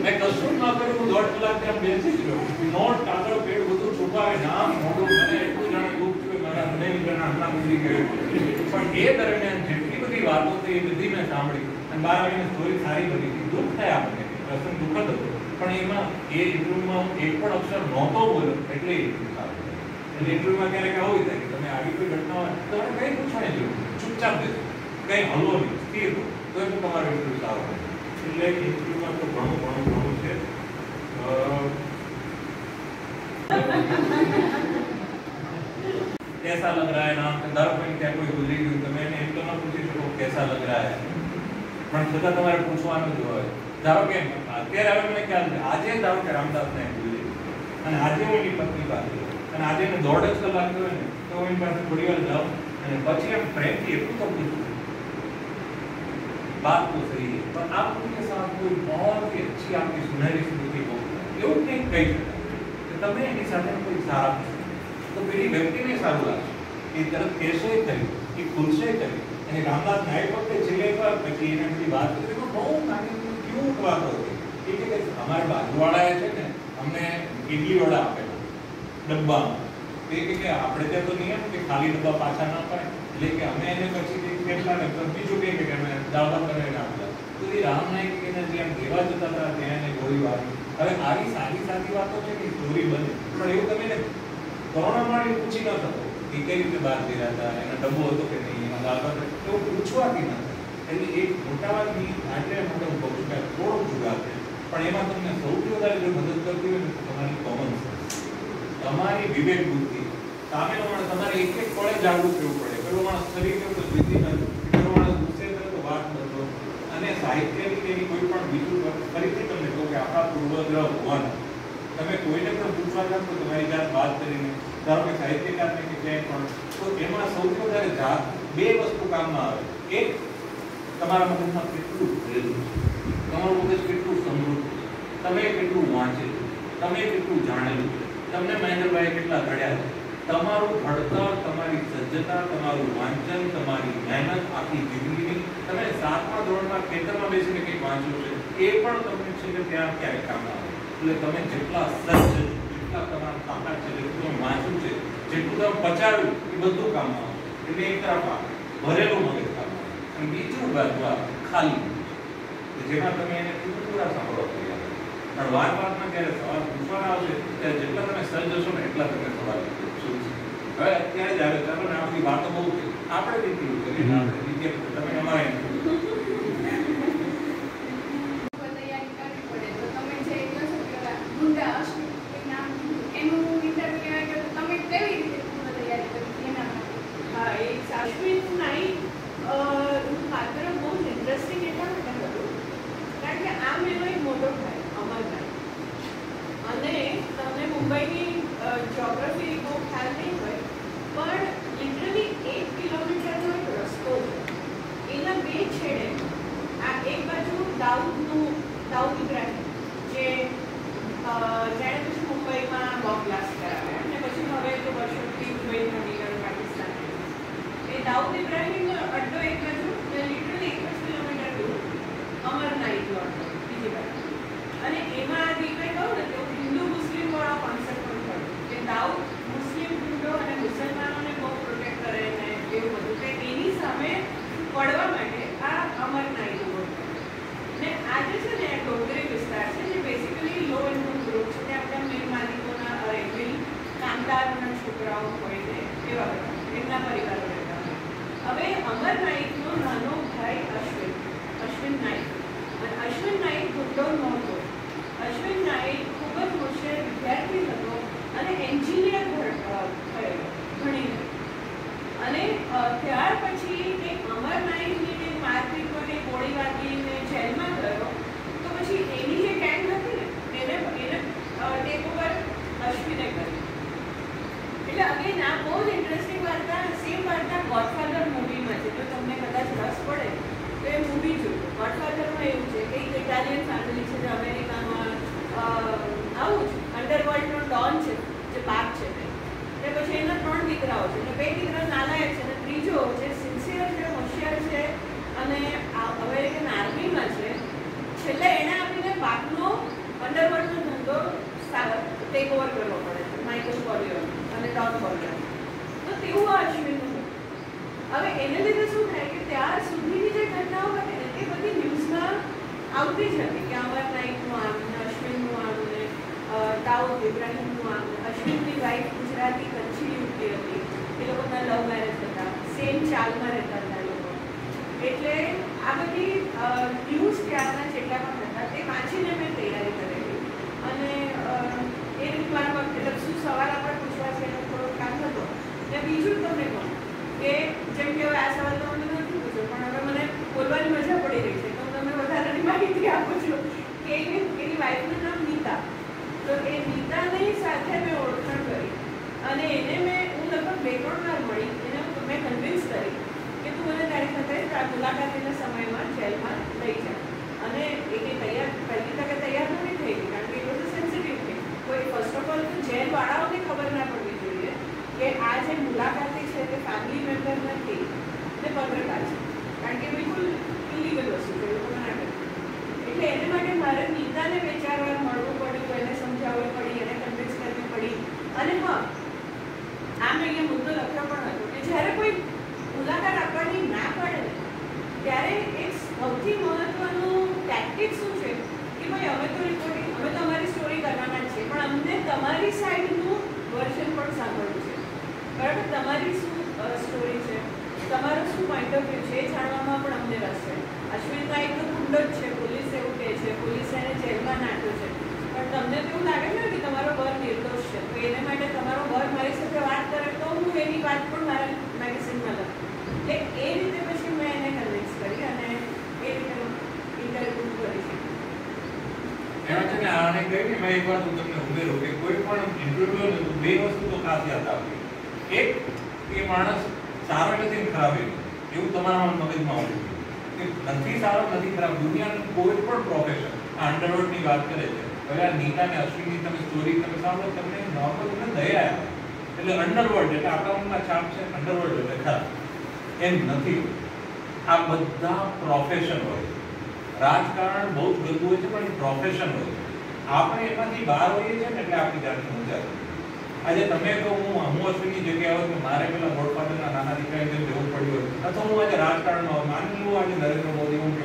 मैं कશું ન કર્યું હું 1.5 કલાક ત્યાં બેસી ગયો નોટ કાગળ પેડ બધું છુપાવે નામ મોઢું મને એટલું જાણે દુઃખ થયું મારા મને ઘરના હમણાં ગુજરી ગયો પણ એ દરમિયાન જેટલી બધી વાતો થઈ એ બધી મેં સાંભળી અને 12 વાગ્યાની સ્ટોરી સારી બની હતી દુઃખ થાય આપણને પ્રસંગ દુઃખદ હતો પણ એમાં એ ઇન્ટરવ્યુમાં એક પણ અક્ષર નહોતો બોલ્યો એટલે એટલે ઇન્ટરવ્યુમાં ક્યારેક આવું થાય કે તમે આવી કોઈ ઘટના હોય તો તમે કંઈ પૂછવાની જરૂર ચૂપચાપ બેસો કંઈ હલો નહીં સ્થિર તો એ તમારો ઇન્ટરવ્યુ સારો હોય એટલે ઇન્ટરવ્યુમાં તો ઘણું છે कैसा लग रहा है ना दारू पीने क्या कोई गुजरी गई तो मैंने એમ તો ન પૂછી શકો कैसा लग रहा है પણ છતાં તમારે પૂછવાનું જ હોય ધારો કે અત્યારે હવે મને ખ્યાલ છે આજે ધારો કે રામદાસ નાયક ગુજરી અને આજે હું એની પત્ની પાસે અને આજે એને 1.5 કલાક થયો ને તો હું એની પાસે થોડી વાર જાઉં અને પછી એમ પ્રેમથી એટલું તો પૂછું बात तो सही है पर आप उनके साथ कोई बहुत ही अच्छी आपकी सुनहरी स्मृति हो એવું કંઈક કહી શકાય કે તમે એની સાથે કોઈ સારા તો પેલી વ્યક્તિને સારું લાગે એ તરત કહેશે ખરી, એ ખુલશે ખરી. અને રામદાસ નાયક વખતે છેલ્લે એકવાર પછી એને બધી વાત કરી તો બહુ નાની ક્યુટ વાતો હતી. એ કે અમારા બાજુવાળાએ છે ને અમને ઇડલી વડા આપેલા ડબ્બામાં. એ કે આપણે ત્યાં તો નિયમ કે ખાલી ડબ્બા પાછા ના પડે, એટલે કે અમે એને પછી કેટલા ને બીજું કે અમે દાળ ભાત બનાવીને આપેલા. તો એ રામ નાયક એને જ્યાં દેવા જતા હતા ત્યાં એને ગોળી વાળી. હવે આવી સારી સારી વાતો છે કે સ્ટોરી બને, પણ એવું તમે ને કોરોનામાં એ પૂછી ન શકો કે કઈ રીતે બહાર જઈ રહ્યા હતા, એનો ડબ્બો હતો કે નહીં, એમાં દાળ ભાત એવું પૂછવાથી ન થાય. એટલે એક મોટા વાતની આટલે માટે હું કહું છું કે થોડોક જુગાર છે, પણ એમાં તમને સૌથી વધારે જો મદદ કરતી હોય ને તો તમારી કોમન સેન્સ, તમારી વિવેક બુદ્ધિ. સામેનો માણસ તમારે એક એક પળે જાગૃત રહેવું પડે. પેલો માણસ શરીર કેવું તો જીતી નથી, પેલો માણસ ગુસ્સે કરે તો વાત બદલો. અને સાહિત્યની તેની કોઈ પણ બીજું ફરીથી તમને કહું કે આપણા પૂર્વગ્રહ હોવાના તમે કોઈને પણ પૂછવા જાવ તો તમારી જાત વાત કરીને ધારો કે સાહિત્યકારને કે ક્યાંય પણ, તો એમાં સૌથી વધારે જાત બે વસ્તુ કામમાં આવે. એક, તમારા મગજમાં કેટલું ભરેલું છે, તમારું મગજ કેટલું સમૃદ્ધ છે, તમે કેટલું વાંચેલું, તમે કેટલું જાણેલું છે, તમને મહેન્દ્રભાઈ કેટલા ઘડ્યા છે, તમારું ઘડતર, તમારી સજ્જતા, તમારું વાંચન, તમારી મહેનત આખી જિંદગીની, તમે 7મા ધોરણમાં ખેતરમાં બેસીને કંઈક વાંચ્યું છે એ પણ તમને છે કે ત્યાં ક્યારેક કામ આવે. એટલે તમે જેટલા સજ્જ, જેટલા તમારા તાકાત છે, જેટલું તમે વાંચ્યું છે, જેટલું તમે પચાવ્યું એ બધું કામ આવે. એટલે એક તરફ આ ભરેલું મગજ કામ આવે અને બીજું બાજુ આ ખાલી, જેમાં તમે એને પૂરા સાંભળો તૈયાર. પણ વારમાં ક્યારે સવાલ પૂછવાના આવશે ત્યારે જેટલા તમે સજ્જ હશો ને એટલા તમે સવાલ પૂછશો. હવે અત્યારે જ આવે ચાલો ને આપણી વાતો બહુ છે, આપણે દીકરી કરીએ, આપણે દીકરી તમે અમારે અશ્વિન નાઈક પાત્ર બહુ ઇન્ટરેસ્ટિંગ એટલા માટે હતું કારણ કે આમ એનો એક મોટો ભાઈ અમર નાઈક, અને તમને મુંબઈની જ્યોગ્રાફી બહુ ખ્યાલ નહીં હોય પણ લિટરલી 1 કિલોમીટરનો એક રસ્તો છે, એના બે છેડે આ એક બાજુ દાઉદ ઇબ્રાહિમ જે જેણે પછી મુંબઈમાં બોમ્બ બ્લાસ્ટ કરાવ્યા અને પછી હવે તો વર્ષોથી મુંબઈ ચંડીગઢ પાકિસ્તાન, એ દાઉદ ઇબ્રાહિમનો અડ્ડો એક બાજુ લિટરલી 1 કિલોમીટર દૂર અમર નાઈકનો અડ્ડો બીજી બાજુ. અને એમાં આ દીકરે કહું ને તો હિન્દુ મુસ્લિમ વાળો કોન્સેપ્ટ પણ થયો કે દાઉદ મુસ્લિમ હિન્દુ અને મુસલમાનોને બહુ પ્રોટેક્ટ કરે ને એવું બધું કે એની સામે પડવા માટે આ અમર નાઈક ઉભો થયો. ને આજે છે ને ડોંગરી વિસ્તાર છે જે બેસિકલી લો ઇન્કમ ગ્રુપ છે, ત્યાં બધા મિલ માલિકોના મિલ કામદારોના છોકરાઓ હોય ને એવા બધા એમના પરિવારો રહેતા હોય. હવે અમર નાઈકનો નાનો ભાઈ અશ્વિન નાઈક, અને અશ્વિન નાઈક ગુંડો નહોતો. અશ્વિન નાઈક ખૂબ જ હોશિયાર વિદ્યાર્થી હતો અને એન્જિનિયર થયેલો ભણીને. અને ત્યાર પછી એક અમર નાઈકની જે મારપીટ અને ગોળી વાગીને જેલમાં ગયો તો પછી એની જે ગેંગ હતી ને એને ટેક ઓવર અશ્વિને કરી. એટલે અગેન આ બહુ જ ઇન્ટરેસ્ટિંગ વાર્તા, સેમ વાર્તા ગોડફાધર મૂવીમાં છે. જો તમને કદાચ રસ પડે તો એ મૂવી જોજો. ગોડફાધરમાં એવું છે કે એક ઇટાલિયન ફેમિલી છે જે અમેરિકામાં આવું જ અંડરવર્લ્ડનો ડોન છે જે બાપ છે તે પછી એના 3 દીકરાઓ છે અને 2 દીકરા નાલાયક છે અને ત્રીજો જે સિન્સિયર છે, હોશિયાર છે અને અમેરિકન આર્મીમાં છે. છેલ્લે એને આપીને બાપનો અંડરવર્લ્ડનો ધંધો ટેક ઓવર કરવો પડે છે, માઇકલ કોરિયર અને ડોન કોરિયર. તો તેવું આ અશ્વિનનું હતું. હવે એને લીધે શું થાય કે ત્યાર સુધીની જે ઘટનાઓ હતી ને એ બધી ન્યૂઝમાં આવતી જ હતી કે અમર નાઈકનું આમ ને અશ્વિનનું આમ ને દાઉદ ઇબ્રાહિમનું આમ. અશ્વિનની વાઈફ ગુજરાતી કચ્છી યુવતી હતી, એ લોકોના લવ મેરેજ હતા, સેમ ચાલમાં રહેતા હતા લોકો. એટલે આ બધી ન્યૂઝ ત્યારના જેટલા પણ હતા તે વાંચીને મેં તૈયારી કરેલી. અને એ રીતે મારા મતલબ શું સવાલ આપણે પૂછવા છે એનો થોડો કામ હતો. ને બીજું તમને કહું કે જેમ કે હવે આ સવાલ તો મને નથી પૂછ્યો પણ હવે મને બોલવાની મજા પડી રહી છે તો હું તમને વધારાની માહિતી આપું છું કે એની વાઈફનું નામ નીતા. તો એ નીતાની સાથે મેં ઓળખાણ કરી અને એને હું લગભગ 2-3 વાર મળી. એને મેં કન્વિન્સ કરી કે તું મને તારી સાથે મુલાકાતીના સમયમાં જેલમાં લઈ જા. અને એ તૈયાર પહેલી તકે તૈયાર નથી થઈ ગઈ કારણ કે એ બધું સેન્સિટિવ થઈ. કોઈ ફર્સ્ટ ઓફ ઓલ તો જેલવાળાઓને ખબર ના પડવી જોઈએ કે આ જે મુલાકાતી છે છે તે ફેમિલી મેમ્બર નથી ને પત્રકાર છે, કારણ કે બિલકુલ ઇલીગલ વસ્તુ છે, એ લોકો ના કરે. એટલે એને માટે મારે નીતાને બે ચાર વાર મળવું પડ્યું, એને સમજાવવી પડી, એને કન્વિન્સ કરવી પડી. અને હા, આમ અહીંયા મુદ્દો લખ્યો પણ હતો કે જ્યારે કોઈ મુલાકાત આપવાની ના પડે ને ત્યારે એક સૌથી મહત્વનું ટેક્ટિક શું છે કે ભાઈ અમે તો રિપોર્ટિંગ, અમે તો અમારી સ્ટોરી કરવાના જ છે, પણ અમને તમારી સાઈડનું વર્ઝન પણ સાંભળવું છે. બરાબર, તમારી શું સ્ટોરી છે, તમારો શું પોઈન્ટ ઓફ વ્યૂ છે એ જાણવામાં પણ અમને રસ છે. અશ્વિનભાઈ તો ગુંડો જ છે, પોલીસ એવું કહે છે, પોલીસે એને જેલમાં નાખ્યો છે, પણ તમને તો એવું લાગે છે કે તમારો વર નિર્દોષ છે, તો એને માટે તમારો વર મારી સાથે વાત કરે તો હું એની વાત પણ મારા મેગેઝિનમાં લખું. એટલે એ રીતે પછી મેં એને કન્વિન્સ કરી અને એ રીતે ઇન્ટરવ્યૂ કરી છે. એમાં છે ને આને કહ્યું કે મેં એક વાત હું તમને ઉમેરું કે કોઈ પણ ઇન્ટરવ્યુ ને બે વસ્તુ તો ખાસ યાદ રાખવી. એક, એ માણસ સારો નથી ને ખરાબ એવું તમારા મગજમાં હોવું જોઈએ કે નથી સારો નથી ખરાબ. દુનિયાનું કોઈ પણ પ્રોફેશન આ અંડરવર્લ્ડની વાત કરે છે. હવે આ નીતા ને અશ્વિનની તમે સ્ટોરી તમે સાંભળો, તમને નોર્મલ તમને દયા આવે. એટલે અંડરવર્લ્ડ એટલે આપણા મનમાં છાપ છે અંડરવર્લ્ડ એટલે ખરાબ, એમ નથી. આ બધા પ્રોફેશન હોય. રાજકારણ બહુ જ ગંદુ હોય છે પણ પ્રોફેશન હોય છે. આપણે એમાંથી બહાર હોઈએ છીએ ને એટલે આપણી જાતની મજા છે. આજે તમે કહો હું અશ્વિનની જગ્યાએ હોય કે મારે પેલા ગોડફાધરના નાના દીકરાની જેમ જવું પડ્યું હોય, અથવા હું આજે રાજકારણમાં હોય, માની લો આજે નરેન્દ્ર મોદી હું કે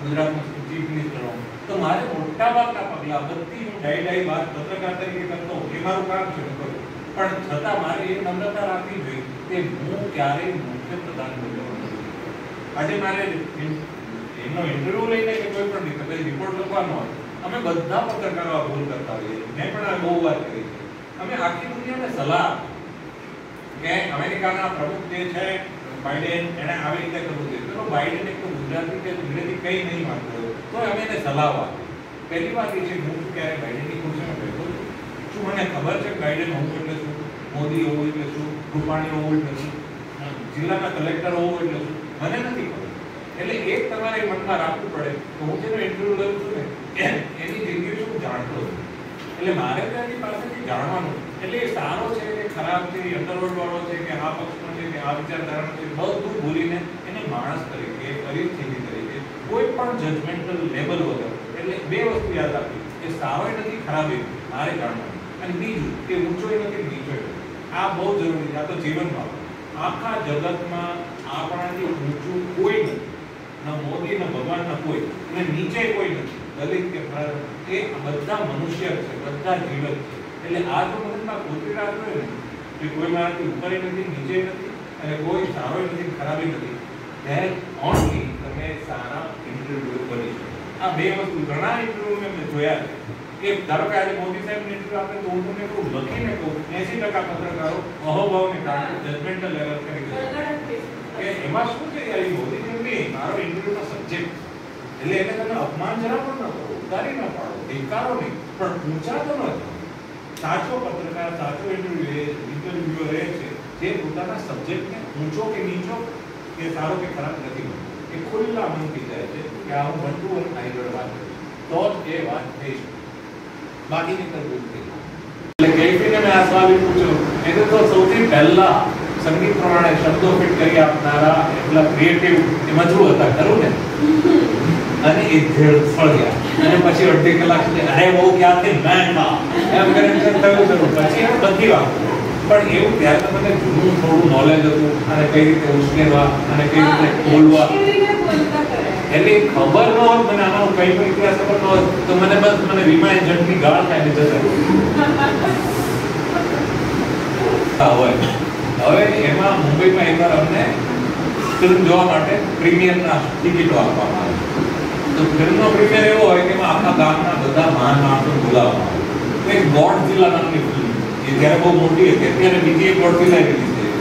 ગુજરાતનો ચીફ મિનિસ્ટર હોઉં, તો મારે મોટા ભાગના પગલાં બધી હું ડાઈ વાત પત્રકાર તરીકે કરતો હોઉં, એ મારું કામ છે હું કરું. પણ છતાં મારે એ નમ્રતા રાખવી જોઈએ કે હું ક્યારેય મુખ્ય પ્રધાન બન્યો નથી. આજે મારે એમનો ઇન્ટરવ્યુ લઈને કે કોઈ પણ રીતે પછી રિપોર્ટ લખવાનો હોય, અમે બધા પત્રકારો આ ભૂલ કરતા હોઈએ. મેં પણ આ બહુ વાત કરી છે. અમે આખી દુનિયાને સલાહ કે અમેરિકાના પ્રમુખ જે છે બાઇડેન, એને આવી રીતે કરવું જોઈએ. ચલો બાઇડેન એક તો ગુજરાતી કે અંગ્રેજી કંઈ નહીં વાંચતો તો અમે એને સલાહ આપી. પહેલી વાત એ છે હું ક્યારે બાઇડેનની ખુરશીમાં બેઠો છું? શું મને ખબર છે બાઇડેન હોવું એટલે શું, મોદી હોવું એટલે શું, રૂપાણી હોવું એટલે શું, જિલ્લાના કલેક્ટર હોવું એટલે શું, મને નથી ખબર. એટલે એક તમારે મનમાં રાખવું પડે કે હું જેનો ઇન્ટરવ્યુ લઉં છું ને એની જિંદગી શું જાણતો છું. એટલે મારે તો એની પાસેથી જાણવાનું. એટલે એ સારો છે કે ખરાબ છે, અંડરવર્લ્ડ વાળો છે કે આ પક્ષનો છે કે આ વિચારધારાનો છે, બધું ભૂલીને એને માણસ તરીકે, પરિસ્થિતિ તરીકે કોઈ પણ જજમેન્ટલ લેવલ વગર. એટલે બે વસ્તુ યાદ રાખવી કે સારો નથી ખરાબ એ મારે જાણવાનું. અને બીજું કે ઊંચો નથી નીચો. આ બહુ જરૂરી છે. આ તો જીવનમાં આખા જગતમાં આપણાથી ઊંચું કોઈ નથી. ન મોદી, ન ભગવાન, ન કોઈ, અને નીચે કોઈ નથી. દલિત કે ફરાર, એ બધા મનુષ્ય છે, બધા જીવ છે. એટલે આ જો મનમાં ગોતરી રાખવું હોય ને કે કોઈ મારાથી ઉપર નથી, નીચે નથી, અને કોઈ સારો નથી, ખરાબ નથી, ધેન ઓનલી તમે સારા ઇન્ટરવ્યુ બની શકો. આ બે વસ્તુ ઘણા ઇન્ટરવ્યુ મેં જોયા છે કે ધારો કે આજે મોદી સાહેબ ઇન્ટરવ્યુ આપે તો હું તમને કહું, લખીને કહું 80% પત્રકારો અહોભાવને કારણે જજમેન્ટલ લેવલ કરી દે કે એમાં શું છે યાર, મોદી નહીં, મારો ઇન્ટરવ્યુનો સબ્જેક્ટ. એટલે એને તમે અપમાન જરા પણ ન કરો, ઉતારી ન પાડો, ધિક્કારો નહીં, પણ ઊંચા તો ન. સાચો પત્રકાર, સાચો ઇન્ટરવ્યુઅર એ છે જે પોતાના સબ્જેક્ટને ઊંચો કે નીચો કે સારો કે ખરાબ નથી હોતો. એ ખુલ્લા મનથી જાય છે કે આ હું બંધુ અને આગળ વાત કરીશ તો જ એ વાત થઈ શકે. બાકીની તરફ થઈ. એટલે કેફીને મેં આ સવાલ પૂછ્યો, એટલે તો સૌથી પહેલા સંગીત પ્રમાણે શબ્દો ફિટ કરી આપનારા એટલા ક્રિએટિવ એમાં જો હતા ખરું ને, અને એ ફળ ગયા. અને પછી અડધી કલાક સુધી અરે બહુ ક્યાંથી મેં એમ કરીને થયું થયું પછી એ બધી વાત. પણ એવું ત્યારે તો મને જૂનું થોડું નોલેજ હતું અને કઈ રીતે ઉશ્કેરવા અને કઈ રીતે બોલવા, એટલે ખબર ન હોત મને આનો કઈ પણ ઇતિહાસ ખબર ન હોત તો મને બસ મને વીમા એજન્ટની ગાળ થાય ને જશે. હવે એમાં મુંબઈમાં એકવાર અમને ફિલ્મ જોવા માટે પ્રીમિયરના ટિકિટો આપવામાં આવે. તો ફિલ્મનો પ્રીમિયર એવો હોય કે આખા ગામના બધા મહાન માણસો બોલાવવામાં આવે. એક ગોડઝિલા નામની ફિલ્મ એ જ્યારે બહુ મોટી હતી, અત્યારે બીજી એક ગોડઝિલા રિલીઝ થઈ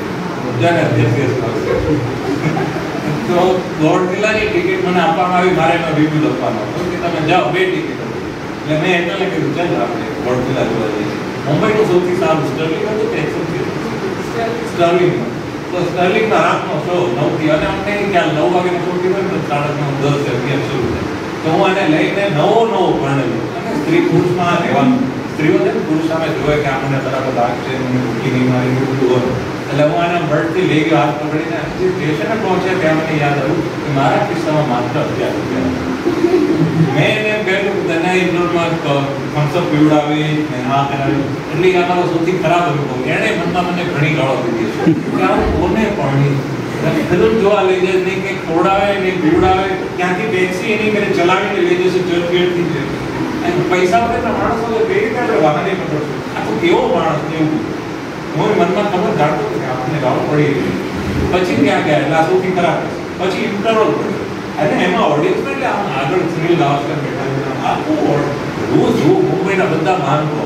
જ્યારે તો ગોડઝિલાની ટિકિટ મને આપવામાં આવી. મારે એનો રિવ્યુ લખવાનો હતો કે તમે જાઓ, 2 ટિકિટ હતી. એટલે મેં એટલે કીધું ચાલ આપણે ગોડઝિલા જોવા જઈએ. મુંબઈનું સૌથી સારું સ્ટર્લિંગ હતું કે સ્ટર્લિંગ. તો સ્ટર્લિંગમાં રાતનો શો 9 થી, અને અમને કે 9 વાગે છૂટી હોય તો 9:30 10 અગિયાર શરૂ થાય. તો હું આને લઈને નવો ભણેલો અને સ્ત્રી પુરુષમાં રહેવાનું. સ્ત્રીઓ છે પુરુષ સામે જોવે કે આ મને બરાબર લાગશે, મને ભૂખી નહીં મારી, બધું હોય એટલે હું આના બળથી લઈ ગયો હાથ પકડીને જે સ્ટેશને પહોંચ્યા ત્યાં મને યાદ આવ્યું કે મારા કિસ્સામાં માત્ર 11 મેં એને એમ કહ્યું કે તને ઇન્ડોરમાં થમ્સઅપ પીવડાવી ને હા કરાવી એટલે આ મારો સૌથી ખરાબ અનુભવ. એણે મનમાં મને ઘણી ગાળો દીધી છે કે આવું કોને પરણી ફિલ્મ જોવા લઈ જાય નહીં કે ખવડાવે નહીં પીવડાવે ત્યાંથી ટેક્સી એની ઘરે ચલાવીને લઈ જશે ચર્ચગેટથી અને પૈસા વગરના માણસો કઈ રીતે આપણે વાહને પકડશું? આ તો કેવો માણસ એવું હું મનમાં ખબર જાણતો કે આપણને ગાળો પડી ગઈ. પછી ત્યાં ગયા એટલે આ સૌથી ખરાબ. પછી ઇન્ટરવલ પડ્યો અને એમાં ઓડિયન્સ એટલે આમ આગળ સુનિલ ગાવસ્કર બેઠા આખું રોજ મુંબઈના બધા માનતો.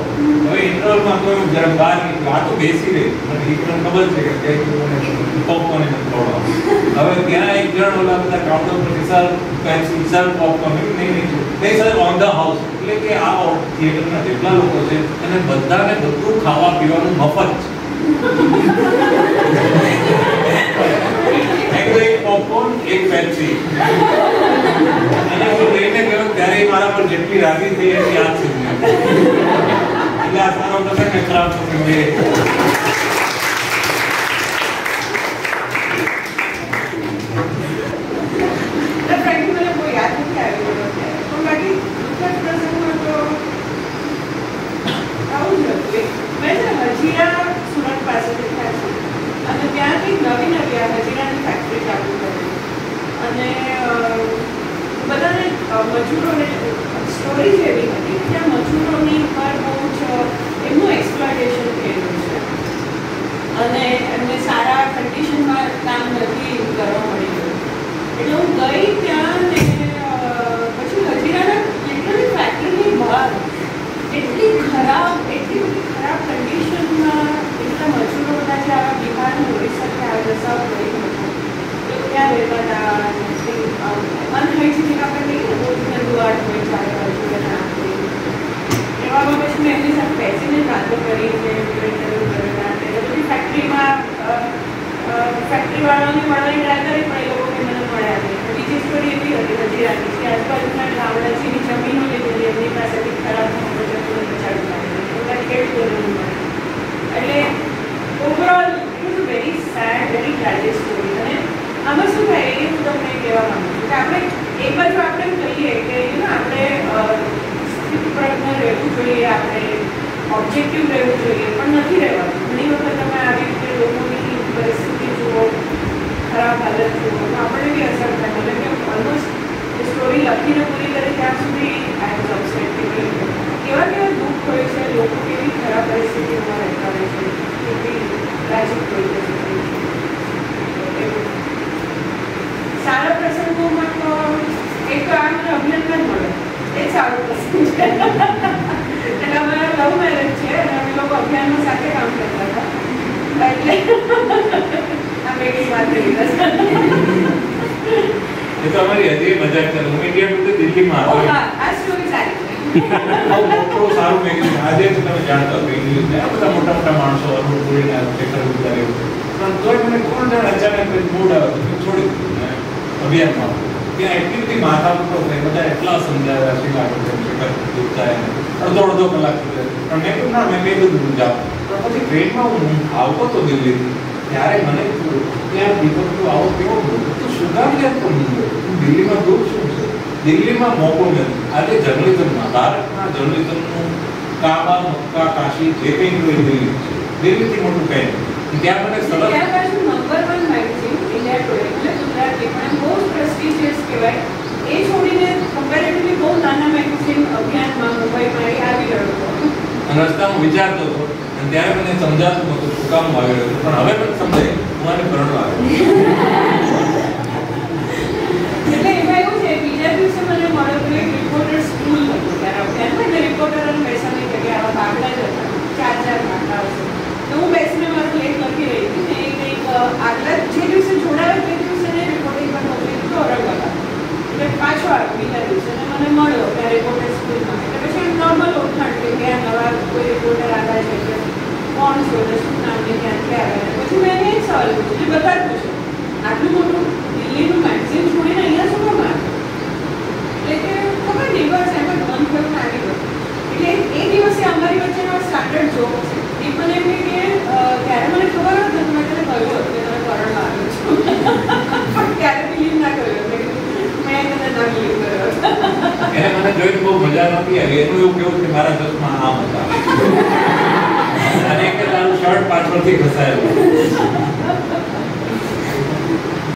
હવે ઇન્ટરવલમાં તો જરા બહાર નીકળ્યો આ તો બેસી રહી મને ઈકરણ ખબર છે કે પોપકોર્ન એને ખવડાવો. હવે ત્યાં એક જણ ઓલા બધા કાઉન્ટર પર વિશાલ પોપકોર્ન નહીં સર ઓન ધ હાઉસ એટલે કે આ થિયેટરના જેટલા લોકો છે અને બધાને બધું ખાવા પીવાનું મફત છે. એક પોપકોર્ન એક પેપ્સી અને હું લઈને ગયો ત્યારે મારા પર જેટલી રાજી થઈ એની યાદ છે એટલે આ સારો પ્રસંગ કે ખરાબ પ્રસંગ છે. મજૂરોને સ્ટોરી એવી હતી ત્યાં મજૂરોની ઉપર બહુ જ એમનું એક્સપ્લોઇટેશન થયેલું છે અને એમને સારા કન્ડિશનમાં કામ નથી કરવા મળી ગયું. એટલે હું ગઈ ત્યાં ને પછી હજીરાના લિટરલી ફેક્ટરીની બહાર એટલી ખરાબ કન્ડિશનમાં એટલા મજૂરો બધા જે આવા બિહાર અને ઓડિશાથી આ રસાઓ ગઈ ત્યાં રહેતા હતા. અનહાઇજેનિક આપણે કહીએ ને બહુ ગંદુવાટ હોય ચારે બાજુ એવામાં પછી મેં એમની સાથે બેસીને વાતો કરી કે ઇન્ટરવ્યૂ કરેલા બધી ફેક્ટરીવાળાને મળવાની ટ્રાય કરી પણ એ લોકો મને મળ્યા નહીં. બીજી સ્ટોરી એવી હતી હજીરાની કે આજુબાજુના ગામડા જેની જમીનો લીધેલી એમની પાસેથી ખરાબ બચાડવું બધા ખેડૂતોને મળે. એટલે overall it was a very sad very tragic story. અને આમાં શું થાય એ હું તમને કહેવા માંગુ છું કે આપણે એક બાજુ આપણે કહીએ કે આપણે સ્થિતિપ્રજ્ઞ રહેવું જોઈએ, આપણે ઓબ્જેક્ટિવ રહેવું જોઈએ પણ નથી રહેવાનું. ઘણી વખત તમે આવી રીતે લોકોની પરિસ્થિતિ જુઓ, ખરાબ હાલત જુઓ તો આપણને બી અસર થાય. મને કે ઓલમોસ્ટ એ સ્ટોરી લખીને પૂરી કરી ત્યાં સુધી આઈ વોઝ અપસેટ કે કેવા દુઃખ હોય છે, લોકો કેવી ખરાબ પરિસ્થિતિમાં રહેતા હોય છે, કેવી ટ્રેજિક હોય છે. સારા પ્રસંગોમાં તો એક તો આ મને અભિનંદન મળે એ સારો પ્રસંગ છે. એટલે અમારા લવ મેરેજ છે અને અમે લોકો અભિયાનમાં સાથે કામ કરતા હતા એટલે આ બેટી વાત કરી એ તો અમારી હજી મજાક કરે. હું ઇન્ડિયા ટુડે દિલ્હીમાં હતો. આ સ્ટોરી સારી બહુ સારું મેગેઝિન આજે જ તમે જાણતા હો ઇંગ્લિશ ને આ બધા મોટા મોટા માણસો અરુણ પુરીને શેખર ગુપ્તા પણ તોય મને કોણ જાણે અચાનક મૂડ આવ્યો તો છોડી દીધું અભિયાનમાં. ત્યાં એટલી બધી માથાકૂટો થઈ બધા એટલા સમજાવ્યા શેખર ગુપ્તા અડધો કલાક સુધી પણ મેં કહ્યું ના મેં બધું જાઉં. પણ પછી ટ્રેનમાં હું આવતો હતો દિલ્હીથી ત્યારે મને ત્યાં દીપક તું આવો કેવો તું શું કામ યાદ કરી દિલ્હીમાં દુઃખ શું છે? દિલ્હીમાં મોકો નથી. આજે જર્નલિઝમમાં ભારતના જર્નલિઝમનું કાબા મક્કા કાશી જે કંઈ હોય દિલ્હી છે. દિલ્હીથી મોટું કંઈ નહીં. ત્યાં મને સરસ નંબર 1 મેગઝીન ઇન્ડિયા ટુડે એટલે ગુજરાતી પણ બહુ પ્રેસ્ટિજિયસ કહેવાય. એ છોડીને કમ્પેરેટિવલી બહુ નાના મેગઝીન અભિયાનમાં મુંબઈમાં આવી રહ્યો હતો. રસ્તામાં વિચારતો હતો અને ત્યારે મને સમજાતું નહોતું શું કામ આવી રહ્યું પણ હવે મને સમજાય હું આને ભણવા આવ્યો. એટલે એમાં એવું છે બીજા દિવસે મને મળ્યો તો એક રિપોર્ટર સ્કૂલ હતો ત્યારે અભિયાનમાં રિપોર્ટર અને બેસવાની જગ્યાએ આવા બાગડા જ હતા 4 બાગડા હશે. તો હું બેસીને મારો લેખ લખી રહી હતી ને કંઈક આગલા જે દિવસે જોડાયો તે દિવસે રિપોર્ટિંગ પર નોકરી તો ઔરંગાબાદ એટલે પાછો આવ્યો બીજા દિવસે મને મળ્યો ત્યાં રિપોર્ટર સ્કૂલમાં. એટલે પછી એમ નોર્મલ ઓળખાણ કે ત્યાં નવા કોઈ રિપોર્ટર આવ્યા છે કે કોણ છો ને શું નામ ને ક્યાંથી આવ્યા. પછી મેં એને એક સવાલ પૂછ્યો એટલે બધા જ પૂછ્યું આટલું મોટું દિલ્હીનું મેગઝીન છોડીને અહીંયા શું કામ આવ્યું? એટલે કે ખબર નહીં બસ એમાં મન થયું આવી ગયું. એટલે એ દિવસે અમારી વચ્ચેનો સ્ટાન્ડર્ડ જોક છે. એ મને એમ કે ત્યારે મને ખબર જ નથી મને જોઈને બહુ મજા નહોતી આવી. એનું એવું કેવું કે મારા ચશ્મા આમ હતા અને કે તારું શર્ટ પાછળથી ઘસાયેલું.